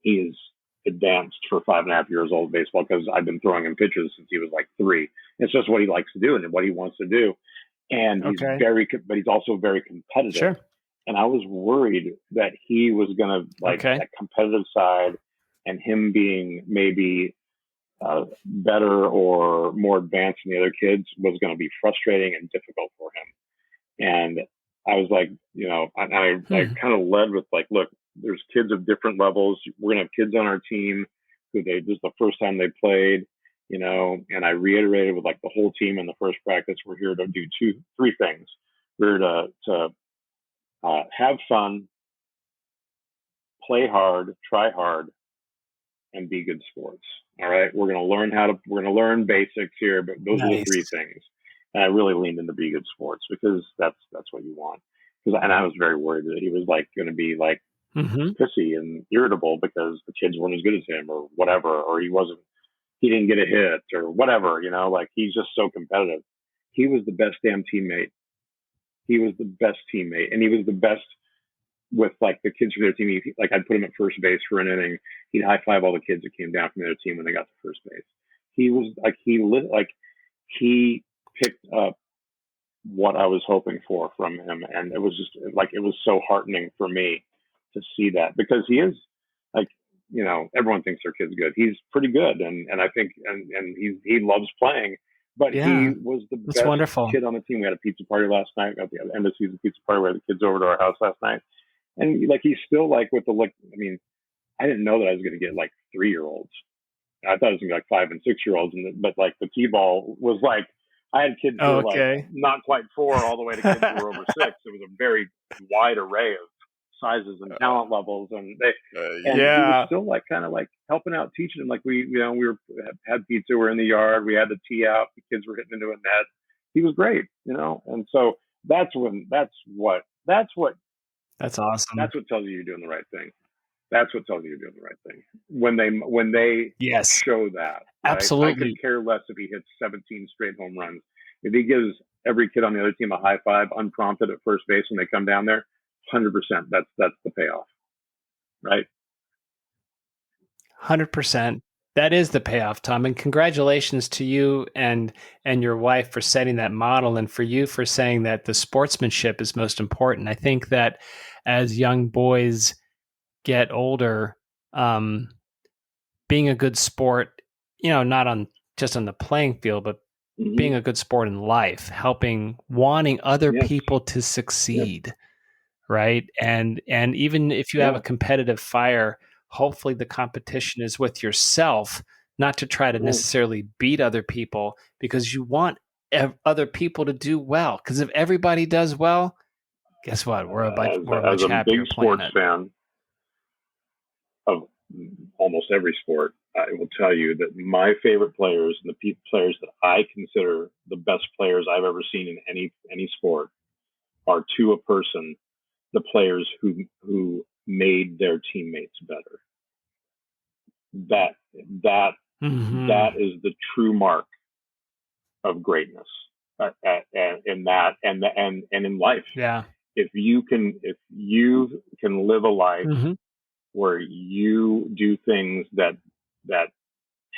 is advanced for 5.5 years old baseball, because I've been throwing him pitches since he was like 3. It's just what he likes to do and what he wants to do. And he's but he's also very competitive. Sure. And I was worried that he was going to that competitive side, and him being maybe better or more advanced than the other kids was going to be frustrating and difficult for him. And I was like, I kind of led with like, look, there's kids of different levels. We're going to have kids on our team who this is the first time they played, and I reiterated with like the whole team in the first practice, we're here to do 3 things. We're to have fun, play hard, try hard, and be good sports. All right. We're going to learn basics here, but those are the 3 things. And I really leaned into be good sports, because that's what you want. And I was very worried that he was like going to be like pissy and irritable because the kids weren't as good as him or whatever, or he didn't get a hit or whatever, like he's just so competitive. He was the best damn teammate. He was the best teammate, and he was the best with like the kids from their team. Like I'd put him at first base for an inning. He'd high five all the kids that came down from the other team when they got to first base. He was like, he picked up what I was hoping for from him. And it was just like, it was so heartening for me to see that, because he is like, everyone thinks their kid's good. He's pretty good. And I think, and he loves playing, but he was the best kid on the team. We had a pizza party last night at the end of the season pizza party. We had the kids over to our house last night. And like, he's still like with the look. I mean, I didn't know that I was going to get like 3-year-olds. I thought it was going to be like 5 and 6-year-olds. But like the T-ball was like, I had kids who were like not quite 4 all the way to kids who were over 6. It was a very wide array of sizes and talent levels. And he was still like kind of like helping out, teaching them. Like we had pizza, we're in the yard, we had the tee out, the kids were hitting into a net. He was great, And so that's awesome. That's what tells you you're doing the right thing. That's what tells you you're doing the right thing. When they show that. Right? Absolutely. I could care less if he hits 17 straight home runs. If he gives every kid on the other team a high five unprompted at first base when they come down there, 100%. That's the payoff. Right? 100%. That is the payoff, Tom. And congratulations to you and your wife for setting that model, and for you for saying that the sportsmanship is most important. I think that as young boys get older, being a good sport, not just on the playing field, but being a good sport in life, wanting other people to succeed, right? And even if you have a competitive fire, hopefully the competition is with yourself, not to try to necessarily beat other people, because you want other people to do well. Because if everybody does well, guess what? We're a much happier big sports fan of almost every sport, I will tell you that my favorite players and the players that I consider the best players I've ever seen in any sport are, to a person, the players who made their teammates better. That is the true mark of greatness in that and in life. Yeah. If you can live a life where you do things that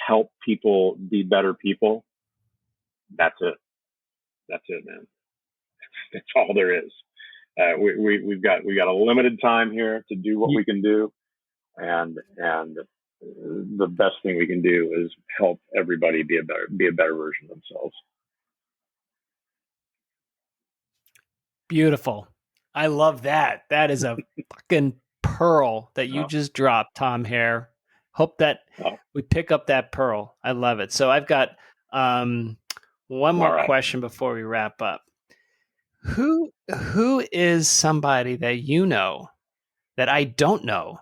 help people be better people, that's it. That's it, man. That's all there is. We've got a limited time here to do what we can do, and the best thing we can do is help everybody be a better version of themselves. Beautiful. I love that. That is a fucking pearl that you just dropped, Tom Hare. Hope that we pick up that pearl. I love it. So I've got one more question before we wrap up. Who is somebody that you know that I don't know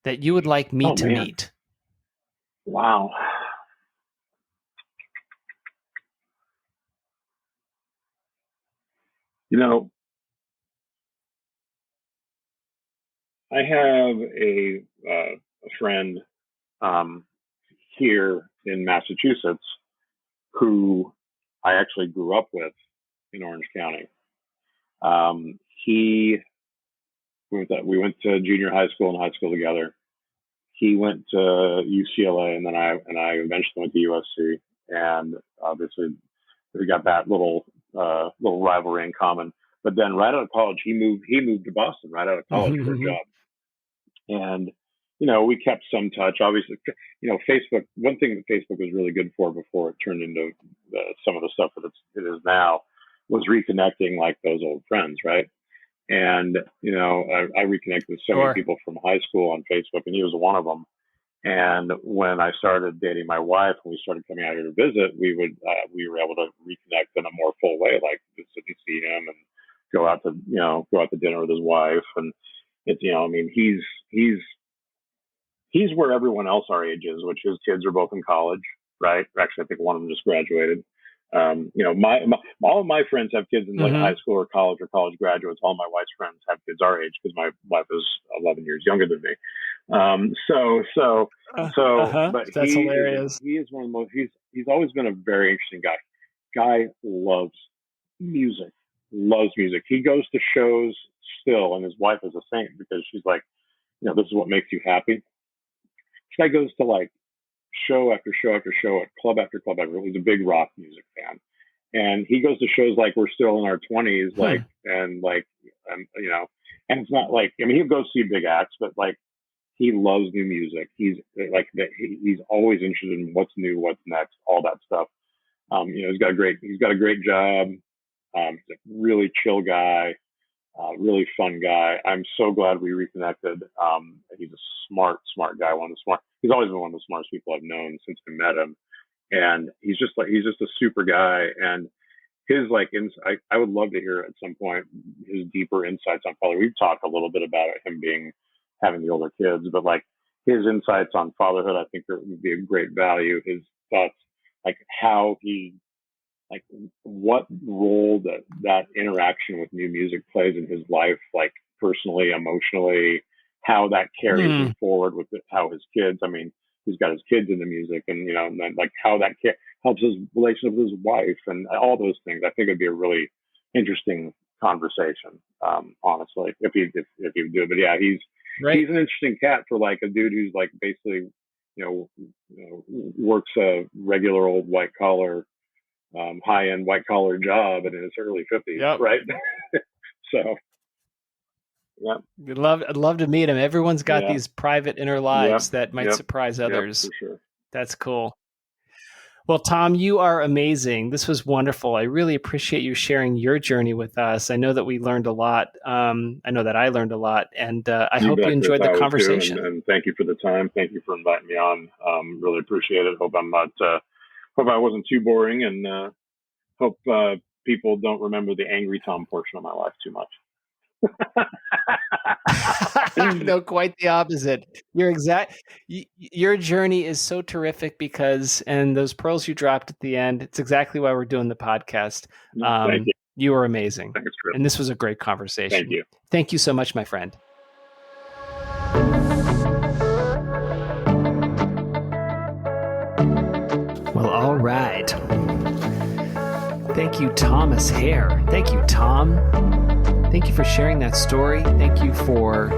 that you would like me to meet? Wow. I have a friend here in Massachusetts who I actually grew up with in Orange County. He we went to junior high school and high school together. He went to UCLA, and then I eventually went to USC, and obviously we got that little rivalry in common. But then right out of college, he moved to Boston right out of college for a job, and we kept some touch. Obviously, Facebook. One thing that Facebook was really good for before it turned into some of the stuff that it is now was reconnecting like those old friends, right? And I reconnected with so many people from high school on Facebook, and he was one of them. And when I started dating my wife, and we started coming out here to visit, we were able to reconnect in a more full way, like just to see him and go out to dinner with his wife. And it's he's where everyone else our age is, which his kids are both in college, right? Actually, I think one of them just graduated. All of my friends have kids in like high school or college graduates. All my wife's friends have kids our age because my wife is 11 years younger than me. But that's hilarious. He is one of the most. He's always been a very interesting guy. Guy loves music. He goes to shows still, and his wife is a saint because she's like, this is what makes you happy. This guy goes to like show after show after show at club after club after. He's a big rock music fan, and he goes to shows like we're still in our 20s, and it's not like he'll go see big acts, but like he loves new music. He's like he's always interested in what's new, what's next, all that stuff. He's got a great job. He's a really chill guy. Really fun guy. I'm so glad we reconnected. He's a smart guy. He's always been one of the smartest people I've known since I met him. And he's just a super guy. And his I would love to hear at some point his deeper insights on fatherhood. We've talked a little bit about him having the older kids, but like his insights on fatherhood, I think would be a great value. His thoughts, like how he, like what role that interaction with new music plays in his life, like personally, emotionally, how that carries him forward with how his kids, he's got his kids in the music, and and then like how that helps his relationship with his wife and all those things. I think it'd be a really interesting conversation, honestly, if you do it. But yeah, he's an interesting cat for like a dude who's like basically, works a regular old white collar, high-end white-collar job and in his early 50s, right? So, yeah. I'd love to meet him. Everyone's got these private inner lives that might surprise others. For sure. That's cool. Well, Tom, you are amazing. This was wonderful. I really appreciate you sharing your journey with us. I know that we learned a lot. I know that I learned a lot, and I hope you enjoyed the conversation. And thank you for the time. Thank you for inviting me on. Really appreciate it. Hope I wasn't too boring, and hope people don't remember the angry Tom portion of my life too much. No, quite the opposite. Your journey is so terrific and those pearls you dropped at the end, it's exactly why we're doing the podcast. Thank you. You are amazing. Thanks, Chris. And this was a great conversation. Thank you. Thank you so much, my friend. Well, all right. Thank you, Thomas Hare. Thank you, Tom. Thank you for sharing that story. Thank you for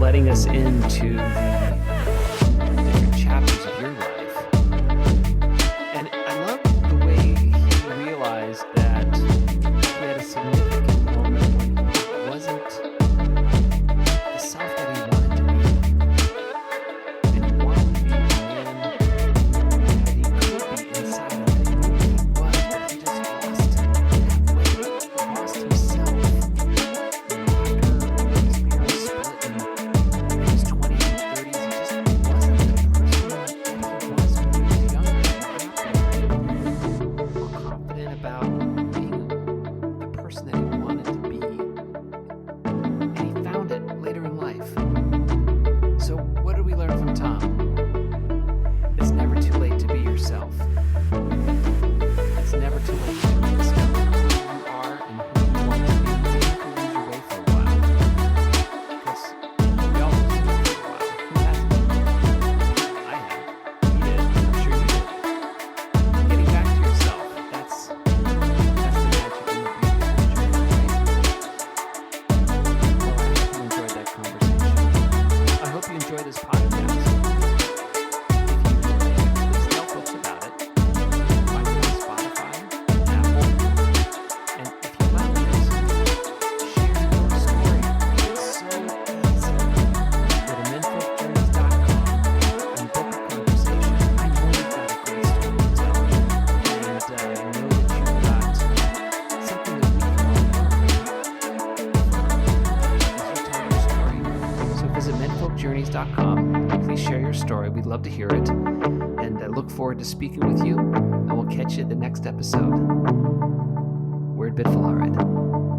letting us into the different chapters of your life. And I love the way he realized that he had a significant moment when he wasn't the self that he wanted to be. And he wanted to be the man that he could be inside of that he knew he was, but he just lost that way. He lost himself. After his parents split in his 20s and 30s, weirdbitfalleride.com. Please share your story. We'd love to hear it. And I look forward to speaking with you, and we'll catch you at the next episode. Weird Bitfalleride.